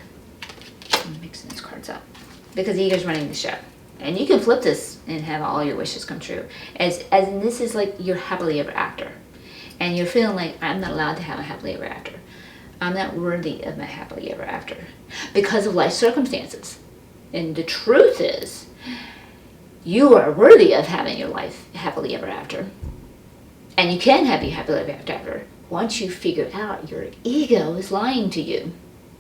because the ego's running the show. And you can flip this and have all your wishes come true. As in, this is like your happily ever after. And you're feeling like, I'm not allowed to have a happily ever after. I'm not worthy of my happily ever after because of life circumstances. And the truth is, you are worthy of having your life happily ever after. And you can have your happily ever after once you figure out your ego is lying to you.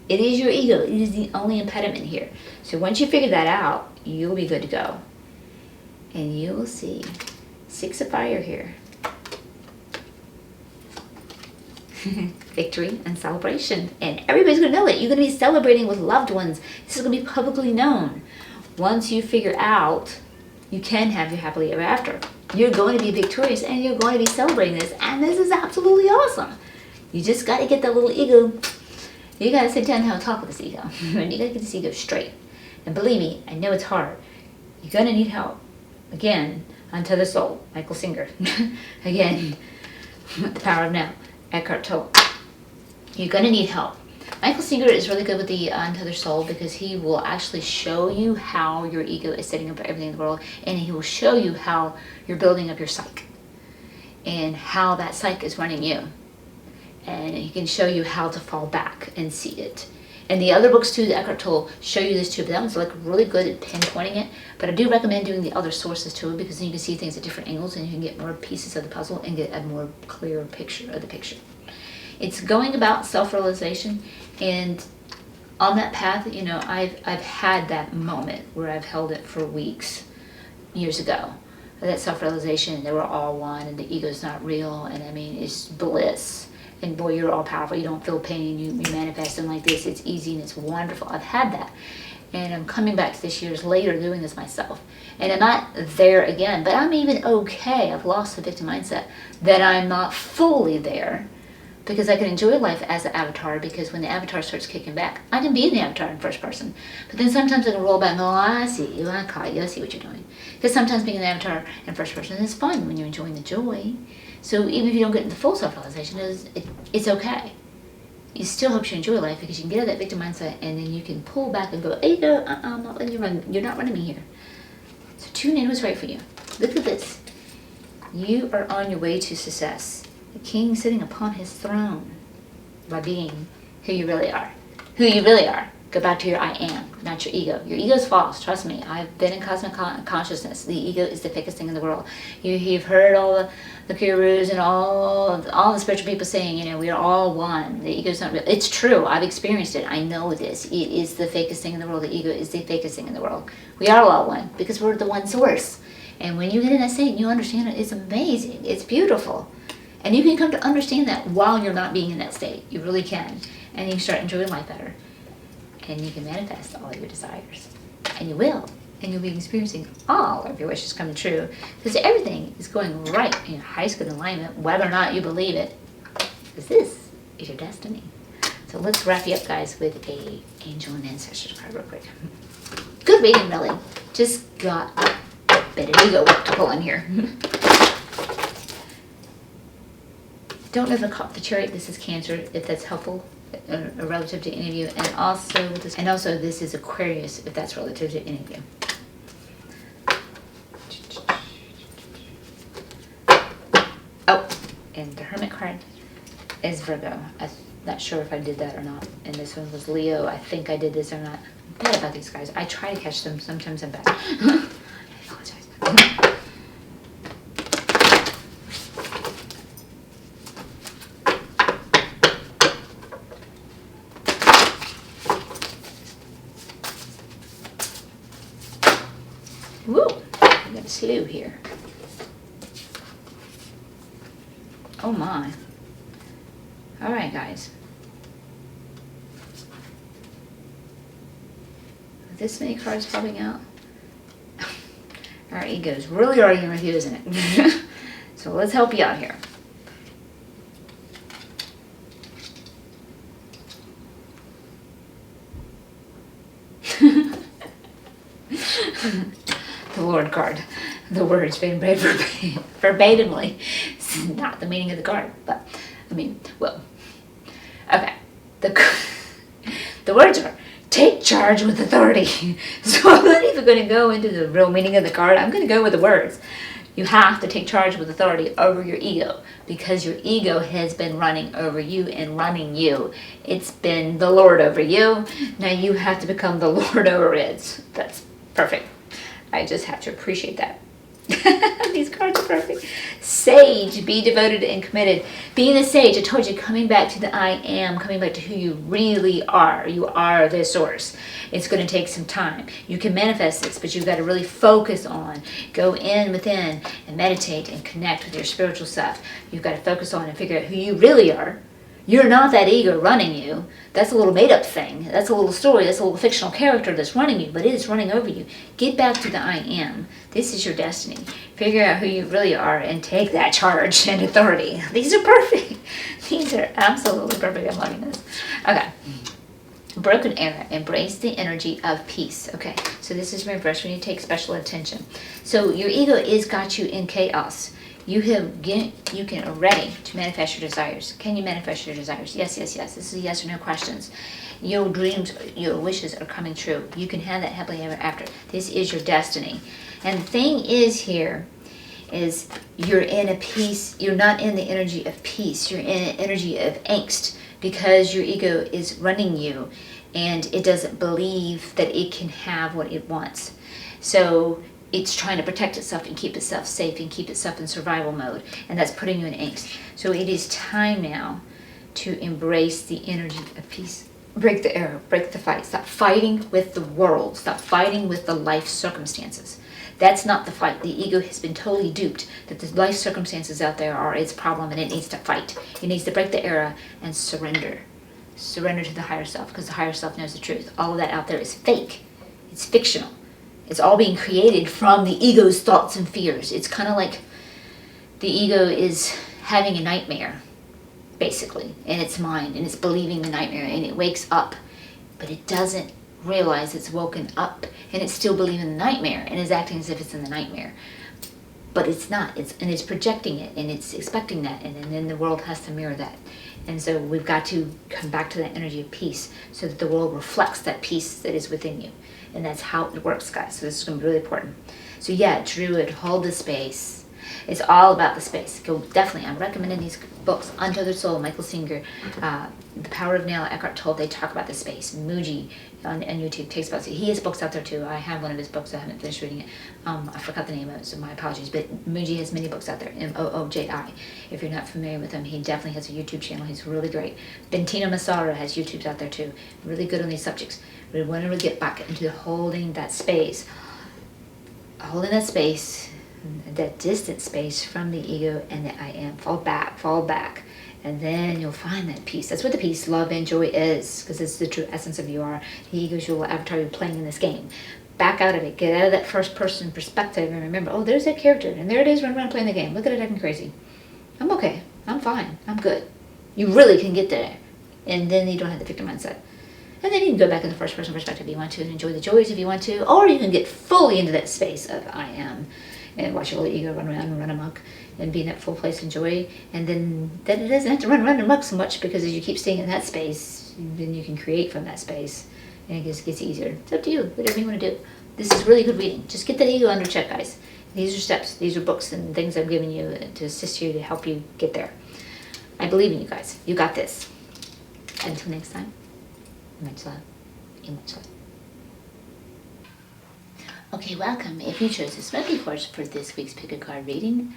It is your ego. It is the only impediment here. So once you figure that out, you'll be good to go. And you will see 6 of fire here. Victory and celebration. And everybody's going to know it. You're going to be celebrating with loved ones. This is going to be publicly known. Once you figure out, you can have your happily ever after. You're going to be victorious and you're going to be celebrating this. And this is absolutely awesome. You just got to get that little ego. You got to sit down and have a talk with this ego. You got to get this ego straight. And believe me, I know it's hard. You're going to need help. Again, Unto the Soul, Michael Singer. Again, The Power of Now, Eckhart Tolle. You're going to need help. Michael Singer is really good with the Unto the Soul because he will actually show you how your ego is setting up everything in the world, and he will show you how you're building up your psyche and how that psyche is running you. And he can show you how to fall back and see it. And the other books too, the Eckhart Tolle, show you this too, but that one's like really good at pinpointing it. But I do recommend doing the other sources too, because then you can see things at different angles and you can get more pieces of the puzzle and get a more clear picture of the picture. It's going about self-realization, and on that path, you know, I've had that moment where I've held it for weeks, years ago. That self-realization, they were all one, and the ego's not real, and I mean, it's bliss. And boy, you're all powerful. You don't feel pain. You manifest them like this. It's easy and it's wonderful. I've had that. And I'm coming back to this years later doing this myself. And I'm not there again, but I'm even okay. I've lost the victim mindset that I'm not fully there, because I can enjoy life as an avatar, because when the avatar starts kicking back, I can be the avatar in first person. But then sometimes I can roll back and go, oh, I see you, I caught you, I see what you're doing. Because sometimes being an avatar in first person is fun when you're enjoying the joy. So even if you don't get into full self-realization, it's okay. It still helps you enjoy life because you can get out of that victim mindset, and then you can pull back and go, hey, no, I'm not letting you run. You're not running me here. So tune in what's right for you. Look at this. You are on your way to success. The king sitting upon his throne by being who you really are. Who you really are. Go back to your I am, not your ego. Your ego is false, trust me. I've been in cosmic consciousness. The ego is the fakest thing in the world. You've heard all the gurus and all the spiritual people saying, you know, we are all one. The ego is not real. It's true. I've experienced it. I know this. It is the fakest thing in the world. The ego is the fakest thing in the world. We are all one because we're the one source. And when you get in that state and you understand it, it's amazing. It's beautiful. And you can come to understand that while you're not being in that state. You really can. And you can start enjoying life better. And you can manifest all your desires. And you will. And you'll be experiencing all of your wishes come true. Because everything is going right in highest good alignment, whether or not you believe it. Because this is your destiny. So let's wrap you up, guys, with a Angel and Ancestors card real quick. Good reading, really. Just got a bit of ego work to pull in here. Don't know if the Chariot, this is Cancer, if that's helpful. Relative to any of you, and also this is Aquarius, if that's relative to any of you. Oh, and the Hermit card is Virgo. I'm not sure if I did that or not. And this one was Leo. I think I did this or not. I'm bad about these guys. I try to catch them. Sometimes I'm bad. I apologize. Woo! We got a slew here. Oh my. Alright, guys. With this many cards popping out, our ego's really arguing with you, isn't it? So let's help you out here. The Lord card. The words being read verbatimly. It's not the meaning of the card, but I mean, well, okay. The words are, take charge with authority. So I'm not even going to go into the real meaning of the card. I'm going to go with the words. You have to take charge with authority over your ego, because your ego has been running over you and running you. It's been the Lord over you. Now you have to become the Lord over it. That's perfect. I just have to appreciate that. These cards are perfect. Sage, be devoted and committed. Being the sage, I told you, coming back to the I am, coming back to who you really are. You are the source. It's going to take some time. You can manifest this, but you've got to really focus on, go in within and meditate and connect with your spiritual self. You've got to focus on and figure out who you really are. You're not that ego running you. That's a little made-up thing. That's a little story. That's a little fictional character that's running you, but it is running over you. Get back to the I am. This is your destiny. Figure out who you really are and take that charge and authority. These are perfect. These are absolutely perfect. I'm loving this. Okay. Broken era. Embrace the energy of peace. Okay. So this is reverse when you take special attention. So your ego is got you in chaos. You are ready to manifest your desires. Can you manifest your desires? Yes, yes, yes. This is yes or no questions. Your dreams, your wishes are coming true. You can have that happily ever after. This is your destiny. And the thing is here is you're in a peace. You're not in the energy of peace. You're in an energy of angst, because your ego is running you and it doesn't believe that it can have what it wants. So it's trying to protect itself and keep itself safe and keep itself in survival mode. And that's putting you in angst. So it is time now to embrace the energy of peace. Break the arrow, break the fight. Stop fighting with the world. Stop fighting with the life circumstances. That's not the fight. The ego has been totally duped that the life circumstances out there are its problem and it needs to fight. It needs to break the arrow and surrender. Surrender to the higher self, because the higher self knows the truth. All of that out there is fake. It's fictional. It's all being created from the ego's thoughts and fears. It's kind of like the ego is having a nightmare, basically, in its mind, and it's believing the nightmare, and it wakes up, but it doesn't realize it's woken up, and it's still believing the nightmare, and is acting as if it's in the nightmare. But it's not. It's projecting it, and it's expecting that, and then the world has to mirror that. And so we've got to come back to that energy of peace so that the world reflects that peace that is within you. And that's how it works, guys. So this is going to be really important. So yeah, Druid, hold the space. It's all about the space. Go, definitely, I'm recommending these books. Untethered Soul, Michael Singer, The Power of Now, Eckhart Tolle. They talk about the space. Muji on YouTube takes about it. He has books out there too. I have one of his books. I haven't finished reading it. I forgot the name of it, so my apologies. But Muji has many books out there. Mooji. If you're not familiar with him, he definitely has a YouTube channel. He's really great. Bentino Massara has YouTubes out there too. Really good on these subjects. We want to get back into holding that space. Holding that space, that distant space from the ego and the I am. Fall back. And then you'll find that peace. That's what the peace, love, and joy is, because it's the true essence of you are. The ego is your avatar you're playing in this game. Back out of it. Get out of that first person perspective and remember, oh, there's that character. And there it is running around playing the game. Look at it acting crazy. I'm okay. I'm fine. I'm good. You really can get there. And then you don't have the victim mindset. And then you can go back in the first person perspective if you want to and enjoy the joys if you want to. Or you can get fully into that space of I am and watch your little ego run around and run amok and be in that full place of joy. And then it doesn't have to run amok so much, because as you keep staying in that space, then you can create from that space. And it just gets easier. It's up to you, whatever you want to do. This is really good reading. Just get that ego under check, guys. These are steps. These are books and things I'm giving you to assist you, to help you get there. I believe in you guys. You got this. Until next time. Much love. Much love. Okay, welcome. If you chose the Smokey course for this week's Pick a Card reading,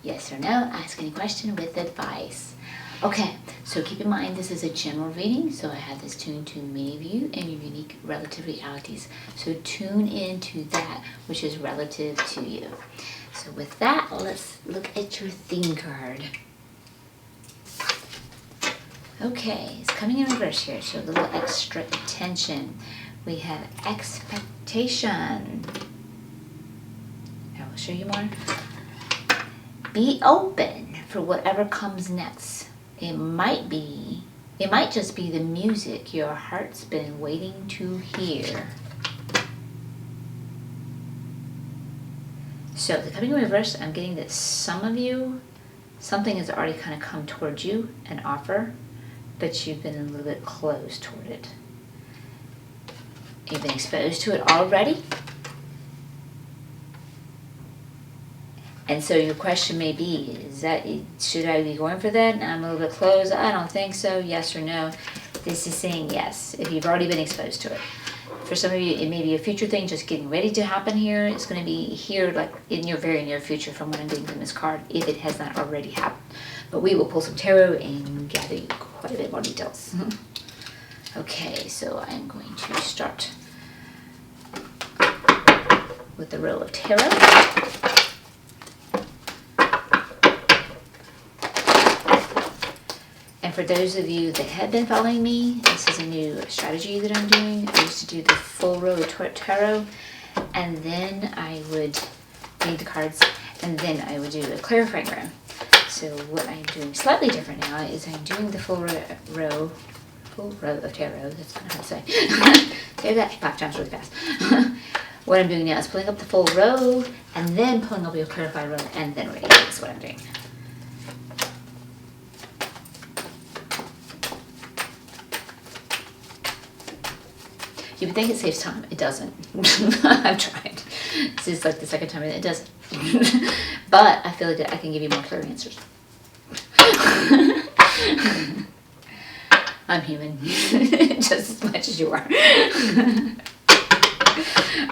yes or no, ask any question with advice. Okay, so keep in mind this is a general reading, so I have this tuned to many of you and your unique relative realities. So tune into that which is relative to you. So with that, let's look at your theme card. Okay, it's coming in reverse here, so a little extra attention. We have expectation. I will show you more. Be open for whatever comes next. It might just be the music your heart's been waiting to hear. So the coming in reverse, I'm getting that some of you, something has already kind of come towards you, an offer, but you've been a little bit closed toward it. You've been exposed to it already. And so your question may be, should I be going for that? And I'm a little bit closed. I don't think so. Yes or no. This is saying yes, if you've already been exposed to it. For some of you, it may be a future thing just getting ready to happen here. It's going to be here like in your very near future from what I'm getting from this card, if it has not already happened. But we will pull some tarot and gather you quite a bit more details. Okay, so I'm going to start with the row of tarot. And for those of you that have been following me, this is a new strategy that I'm doing. I used to do the full row of tarot, and then I would read the cards, and then I would do a clarifying row. So what I'm doing slightly different now is I'm doing the full row of tarot. That's kind of hard to say. Say that 5 times really fast. What I'm doing now is pulling up the full row, and then pulling up your clarified row, and then reading. That's what I'm doing. You would think it saves time. It doesn't. I've tried. This is like the second time and it doesn't. But I feel like I can give you more clear answers. I'm human. Just as much as you are.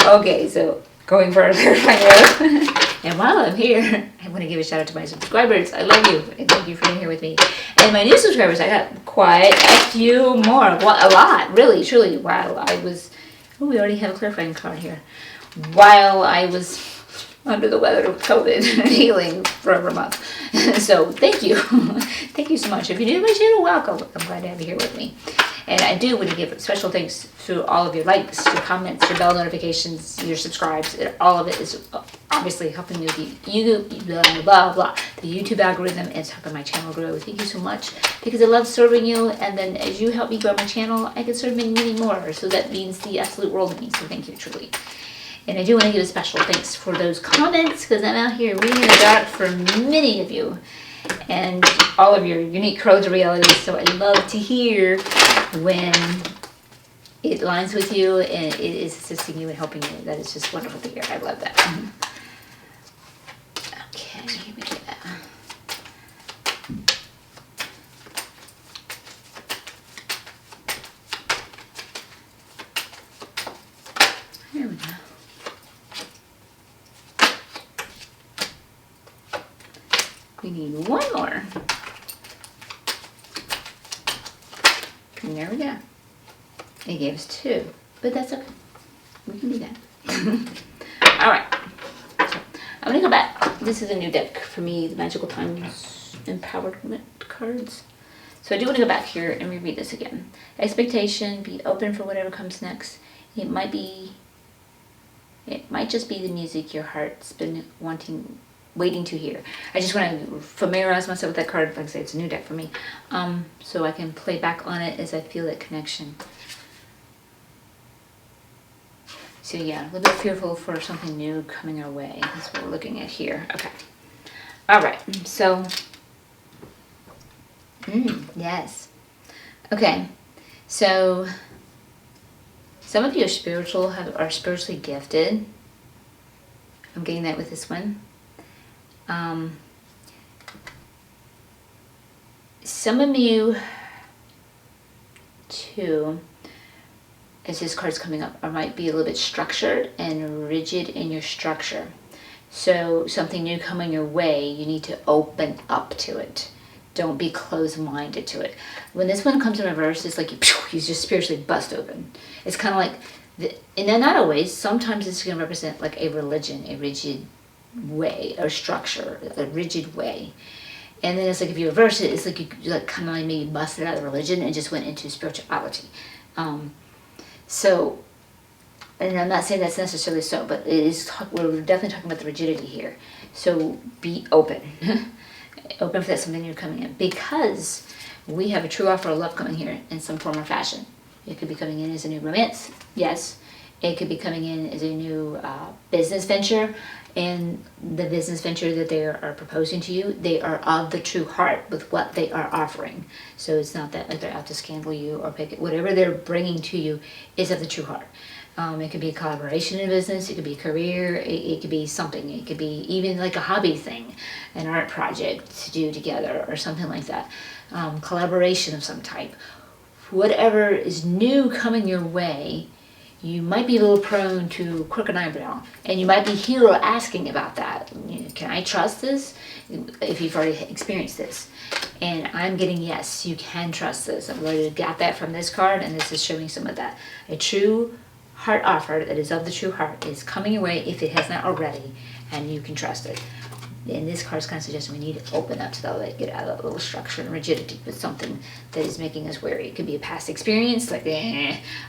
Okay, so going for a clarifying row. And while I'm here, I want to give a shout out to my subscribers. I love you. And thank you for being here with me. And my new subscribers, I got quite a few more. A lot, really, truly. While I was... Oh, we already have a clarifying card here. While I was under the weather with COVID and healing for over a month. So thank you. Thank you so much. If you're new to my channel, welcome. I'm glad to have you here with me. And I do want to give special thanks to all of your likes, your comments, your bell notifications, your subscribes. All of it is obviously helping you, the YouTube algorithm. It's helping my channel grow. Thank you so much, because I love serving you. And then as you help me grow my channel, I can serve many, many more. So that means the absolute world to me. So thank you, truly. And I do want to give a special thanks for those comments, because I'm out here reading in the dark for many of you and all of your unique codes of reality. So I love to hear when it lines with you and it is assisting you and helping you. That is just wonderful to hear. I love that. Okay, here we go. Here we go. We need one more. And there we go. It gave us 2, but that's okay. We can do that. All right. So I'm gonna go back. This is a new deck for me, the Magical Times Empowerment cards. So I do want to go back here and reread this again. Expectation, be open for whatever comes next. It might just be the music your heart's been waiting to hear. I just want to familiarize myself with that card. Like I say, it's a new deck for me. So I can play back on it as I feel that connection. So yeah, a little bit fearful for something new coming our way. That's what we're looking at here. Okay. All right. So, yes. Okay. So, some of you are are spiritually gifted. I'm getting that with this one. Some of you, too, as this card's coming up, might be a little bit structured and rigid in your structure. So something new coming your way, you need to open up to it. Don't be closed-minded to it. When this one comes in reverse, it's like you just spiritually bust open. It's kind of like, and not always, sometimes it's going to represent like a religion, a rigid way or structure, a rigid way. And then it's like if you reverse it, it's like you like kind of like maybe busted out of religion and just went into spirituality. So, and I'm not saying that's necessarily so, but it is. We're definitely talking about the rigidity here. So be open, open for that something new coming in, because we have a true offer of love coming here in some form or fashion. It could be coming in as a new romance, yes. It could be coming in as a new business venture, and the business venture that they are proposing to you, they are of the true heart with what they are offering. So it's not that like they're out to scandal you or pick it. Whatever they're bringing to you is of the true heart. It could be a collaboration in business, it could be a career, it could be something. It could be even like a hobby thing, an art project to do together or something like that. Collaboration of some type. Whatever is new coming your way, you might be a little prone to crook an eyebrow, and you might be here asking about that. Can I trust this? If you've already experienced this. And I'm getting yes, you can trust this. I've already got that from this card, and this is showing some of that. A true heart offer that is of the true heart is coming your way if it has not already, and you can trust it. And this card's kind of suggesting we need to open up to that, get out of that little structure and rigidity with something that is making us wary. It could be a past experience, like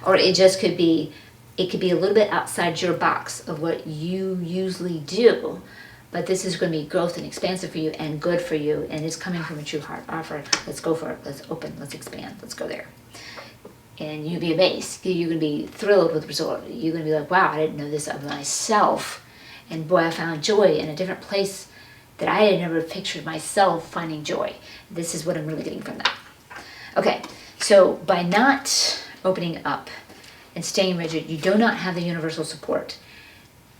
or it just could be, it could be a little bit outside your box of what you usually do. But this is going to be growth and expansive for you and good for you, and it's coming from a true heart offer. Let's go for it. Let's open. Let's expand. Let's go there. And you'll be amazed. You're going to be thrilled with the result. You're going to be like, wow, I didn't know this of myself. And boy, I found joy in a different place that I had never pictured myself finding joy. This is what I'm really getting from that. Okay, so by not opening up and staying rigid, you do not have the universal support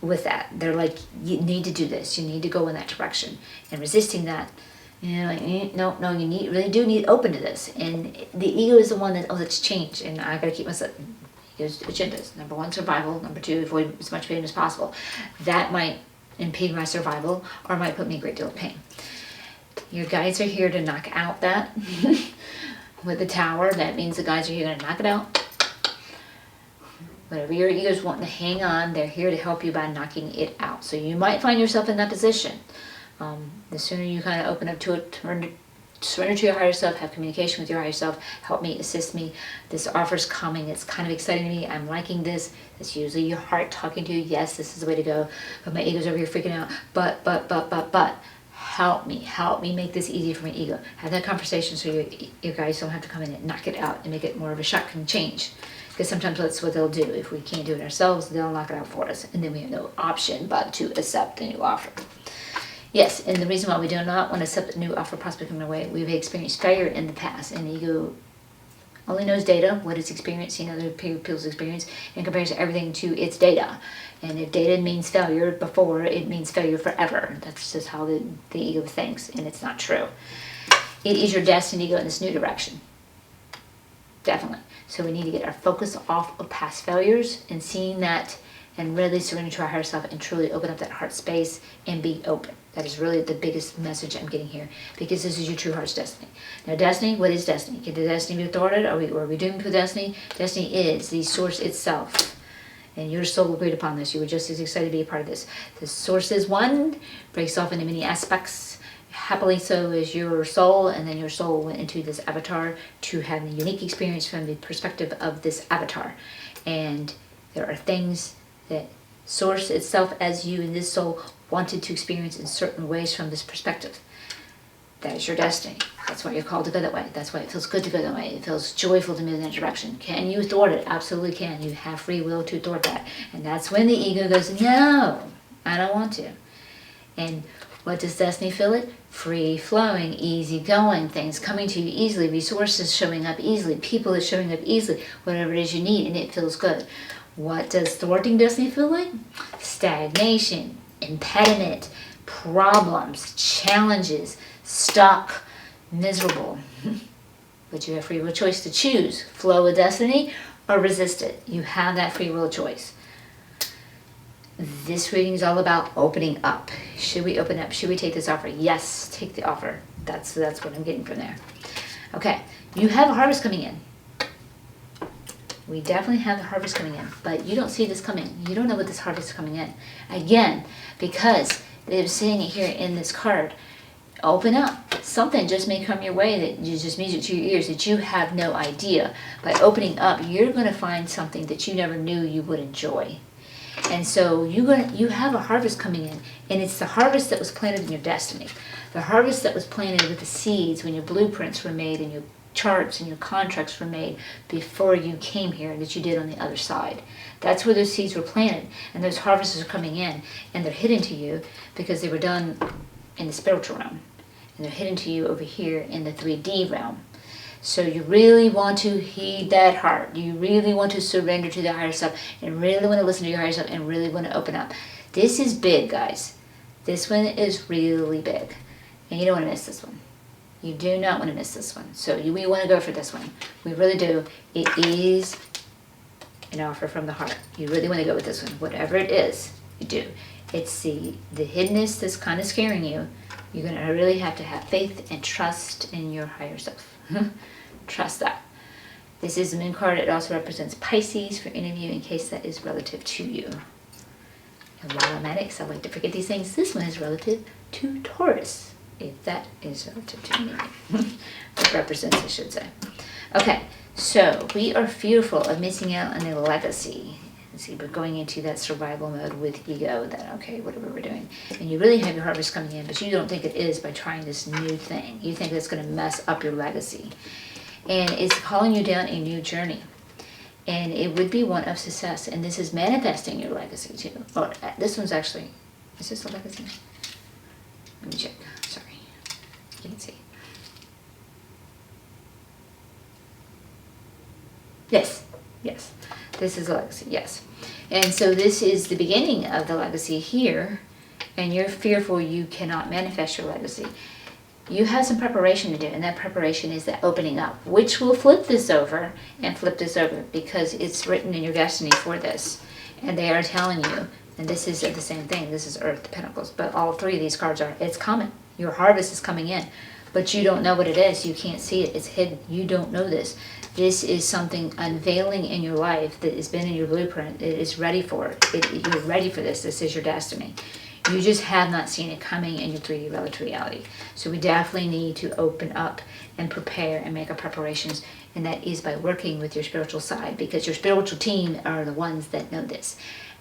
with that. They're like, you need to do this. You need to go in that direction. And resisting that, like, no, you really do need open to this. And the ego is the one that, let's change. And I gotta keep myself, ego's agendas. Number one, survival. Number two, avoid as much pain as possible. That might impede my survival or might put me a great deal of pain. Your guides are here to knock out that. With the tower, that means the guides are here to knock it out. Whatever your ego's wanting to hang on, they're here to help you by knocking it out. So you might find yourself in that position. The sooner you kind of open up to it, surrender to your higher self, have communication with your higher self, help me, assist me. This offer's coming. It's kind of exciting to me. I'm liking this. It's usually your heart talking to you. Yes, this is the way to go. But my ego's over here freaking out. But. Help me make this easy for my ego. Have that conversation so your guys don't have to come in and knock it out and make it more of a shock and change. Because sometimes that's what they'll do. If we can't do it ourselves, they'll knock it out for us. And then we have no option but to accept the new offer. Yes, and the reason why we do not want to accept the new offer prospect coming our way, we've experienced failure in the past, and the ego only knows data, what it's experiencing, other people's experience, and compares everything to its data. And if data means failure before, it means failure forever. That's just how the ego thinks, and it's not true. It is your destiny to go in this new direction. Definitely. So we need to get our focus off of past failures and seeing that and really surrender to our higher self and truly open up that heart space and be open. That is really the biggest message I'm getting here, because this is your true heart's destiny. Now destiny, what is destiny? Can the destiny be thwarted? Are we doomed to destiny? Destiny is the source itself. And your soul agreed upon this. You were just as excited to be a part of this. The source is one, breaks off into many aspects. Happily so is your soul, and then your soul went into this avatar to have a unique experience from the perspective of this avatar. And there are things that source itself as you and this soul wanted to experience in certain ways from this perspective. That is your destiny. That's why you're called to go that way. That's why it feels good to go that way. It feels joyful to move in that direction. Can you thwart it? Absolutely can. You have free will to thwart that. And that's when the ego goes, no, I don't want to. And what does destiny feel it? Free flowing, easy going, things coming to you easily, resources showing up easily, people is showing up easily, whatever it is you need, and it feels good. What does thwarting destiny feel like? Stagnation, impediment, problems, challenges, stuck, miserable. But you have free will choice to choose flow with destiny or resist it. You have that free will choice. This reading is all about opening up. Should we open up? Should we take this offer? Yes, take the offer. That's what I'm getting from there. Okay, you have a harvest coming in. We definitely have the harvest coming in, but you don't see this coming. You don't know what this harvest is coming in. Again, because they're saying it here in this card, open up. Something just may come your way that just music to your ears that you have no idea. By opening up, you're going to find something that you never knew you would enjoy. And so you have a harvest coming in, and it's the harvest that was planted in your destiny. The harvest that was planted with the seeds when your blueprints were made and your charts and your contracts were made before you came here, that you did on the other side. That's where those seeds were planted, and those harvests are coming in, and they're hidden to you because they were done in the spiritual realm, and they're hidden to you over here in the 3D realm. So you really want to heed that heart. You really want to surrender to the higher self and really want to listen to your higher self and really want to open up. This is big, guys. This one is really big. And you don't want to miss this one. You do not want to miss this one. So we want to go for this one. We really do. It is an offer from the heart. You really want to go with this one. Whatever it is, you do. It's the hiddenness that's kind of scaring you. You're going to really have to have faith and trust in your higher self. Trust that. This is the moon card. It also represents Pisces for any of you in case that is relative to you. And while I'm at it, I like to forget these things, this one is relative to Taurus, if that is relative to me. What represents, I should say. Okay, so we are fearful of missing out on a legacy. See, we're going into that survival mode with ego, that, okay, whatever we're doing. And you really have your harvest coming in, but you don't think it is by trying this new thing. You think it's going to mess up your legacy. And it's calling you down a new journey. And it would be one of success. And this is manifesting your legacy too. Or this one's actually, is this a legacy? Let me check, sorry. You can see. Yes, yes. This is a legacy, yes. And so this is the beginning of the legacy here, and you're fearful you cannot manifest your legacy. You have some preparation to do, and that preparation is the opening up, which will flip this over and flip this over because it's written in your destiny for this. And they are telling you, and this is the same thing, this is Earth, Pentacles, but all three of these cards are, it's coming. Your harvest is coming in, but you don't know what it is. You can't see it. It's hidden. You don't know this. This is something unveiling in your life that has been in your blueprint. It is ready for it. You're ready for this. This is your destiny. You just have not seen it coming in your 3D relative reality. So we definitely need to open up and prepare and make our preparations. And that is by working with your spiritual side, because your spiritual team are the ones that know this.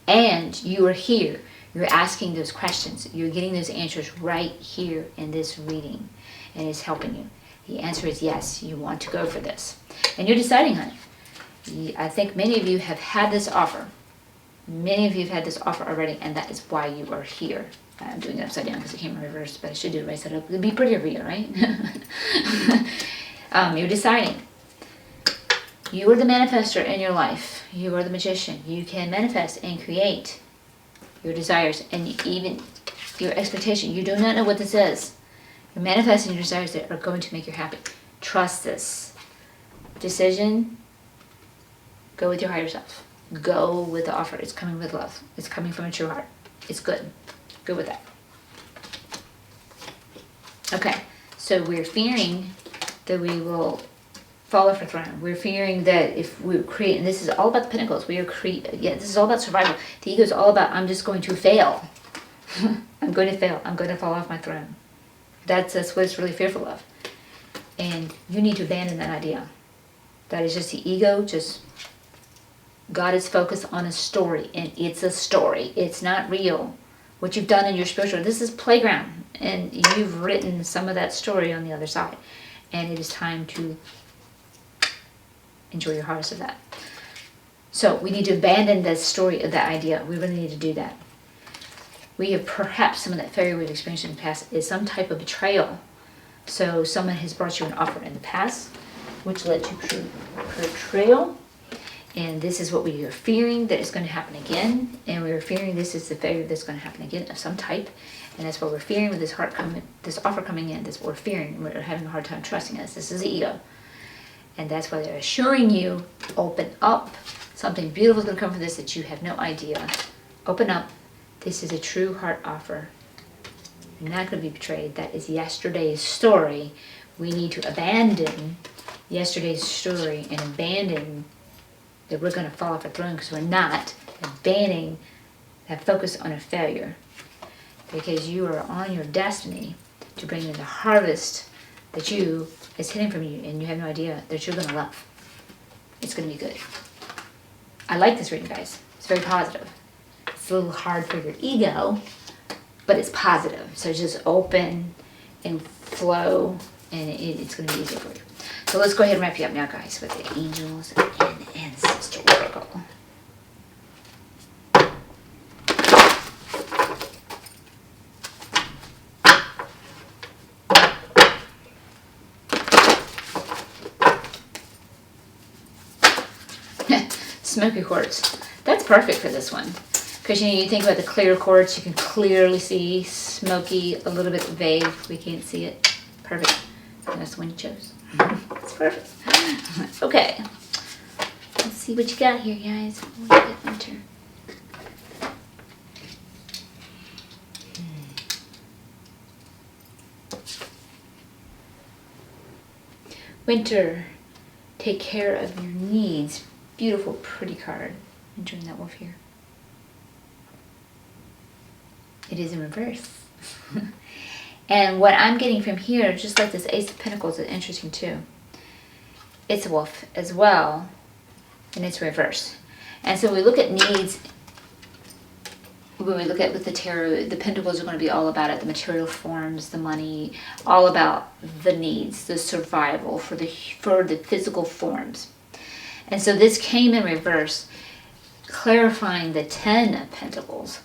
And you are here. You're asking those questions. You're getting those answers right here in this reading. And it's helping you. The answer is yes, you want to go for this. And you're deciding, honey. I think many of you have had this offer. Many of you have had this offer already, and that is why you are here. I'm doing it upside down because it came in reverse, but I should do it right side up. It'd be prettier for you, right? You're deciding. You are the manifester in your life. You are the magician. You can manifest and create your desires and even your expectation. You do not know what this is. You're manifesting your desires that are going to make you happy. Trust this. Decision, go with your higher self. Go with the offer. It's coming with love. It's coming from a true heart. It's good. Go with that. Okay, so we're fearing that we will fall off our throne. We're fearing that if we create, and this is all about the Pentacles. This is all about survival. The ego is all about, I'm just going to fail. I'm going to fail. I'm going to fall off my throne. That's what it's really fearful of. And you need to abandon that idea. That is just the ego, God is focused on a story, and it's a story. It's not real. What you've done in your spiritual, this is playground, and you've written some of that story on the other side. And it is time to enjoy your harvest of that. So we need to abandon that story of that idea. We really need to do that. We have perhaps some of that failure we've experienced in the past is some type of betrayal. So someone has brought you an offer in the past, which led to betrayal. And this is what we are fearing that is going to happen again. And we are fearing this is the failure that's going to happen again of some type. And that's what we're fearing with this offer coming in. That's what we're fearing. We're having a hard time trusting us. This is the ego. And that's why they're assuring you, open up. Something beautiful is going to come from this that you have no idea. Open up. This is a true heart offer. You're not going to be betrayed. That is yesterday's story. We need to abandon yesterday's story and abandon that we're going to fall off our throne, because we're not. Abandoning that focus on a failure. Because you are on your destiny to bring in the harvest that is hidden from you, and you have no idea that you're going to love. It's going to be good. I like this reading, guys. It's very positive. It's a little hard for your ego, but it's positive. So just open and flow, and it's going to be easier for you. So let's go ahead and wrap you up now, guys, with the angels and ancestor oracle. Smoky quartz. That's perfect for this one. Because you think about the clear quartz, you can clearly see. Smoky, a little bit vague, we can't see it. Perfect. That's the one you chose. It's perfect. Okay. Let's see what you got here, guys. What do you get, Winter? Winter, take care of your needs. Beautiful, pretty card. Enjoying that wolf here. It is in reverse. And what I'm getting from here, just like this Ace of Pentacles, is interesting too. It's a wolf as well, and it's reverse. And so we look at needs. When we look at with the tarot, the pentacles are going to be all about it, the material forms, the money, all about the needs, the survival for the physical forms. And so this came in reverse, clarifying the 10 of Pentacles,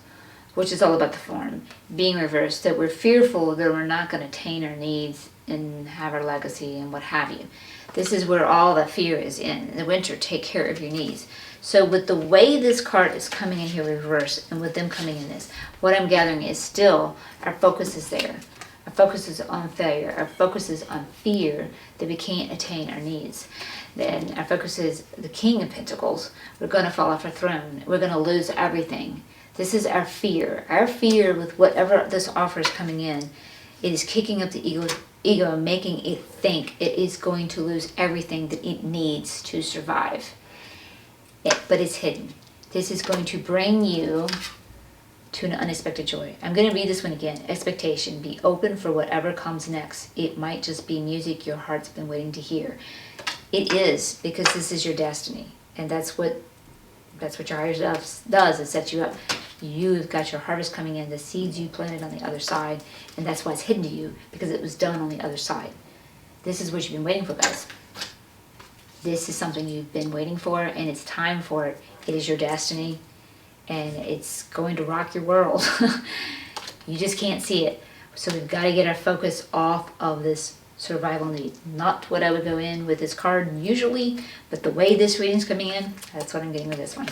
which is all about the form, being reversed, that we're fearful that we're not going to attain our needs and have our legacy and what have you. This is where all the fear is in. The Winter, take care of your needs. So with the way this card is coming in here reverse, and with them coming in this, what I'm gathering is still our focus is there. Our focus is on failure. Our focus is on fear that we can't attain our needs. Then our focus is the King of Pentacles. We're going to fall off our throne. We're going to lose everything. This is our fear. Our fear with whatever this offer is coming in, it is kicking up the ego, making it think it is going to lose everything that it needs to survive. But it's hidden. This is going to bring you to an unexpected joy. I'm going to read this one again. Expectation. Be open for whatever comes next. It might just be music your heart's been waiting to hear. It is, because this is your destiny. And that's what your higher self does. It sets you up. You've got your harvest coming in, the seeds you planted on the other side, and that's why it's hidden to you, because it was done on the other side. This is what you've been waiting for, guys. This is something you've been waiting for, and it's time for it. It is your destiny, and it's going to rock your world. You just can't see it. So we've got to get our focus off of this survival need. Not what I would go in with this card usually, but the way this reading's coming in, that's what I'm getting with this one.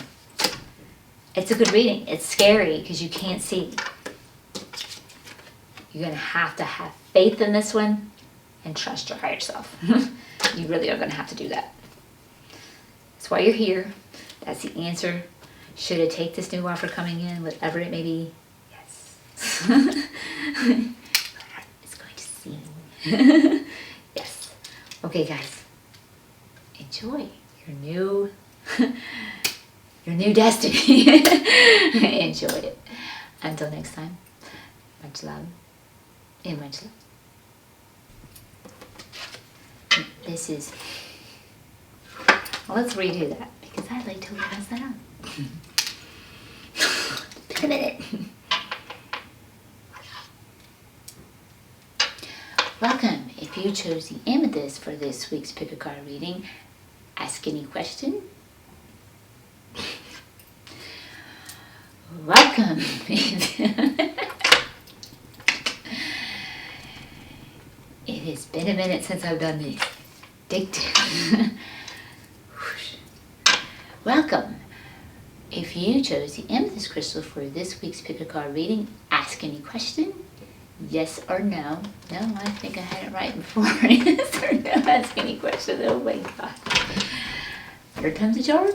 It's a good reading. It's scary because you can't see. You're going to have faith in this one and trust your higher self. You really are going to have to do that. That's why you're here. That's the answer. Should I take this new offer coming in, whatever it may be? Yes. It's going to see. Yes. Okay, guys. Enjoy your new destiny. Enjoy it. Until next time, much love and much love. This is, well, let's redo that because I'd like to mess that up. Been a minute. Welcome. If you chose the Amethyst for this week's Pick a Card reading, ask any question. Welcome. It has been a minute since I've done these. Dig two. Welcome. If you chose the Amethyst crystal for this week's Pick a Card reading, ask any question. Yes or no. No, I think I had it right before. Yes or no, ask any question. Oh my God. Third time's a charm.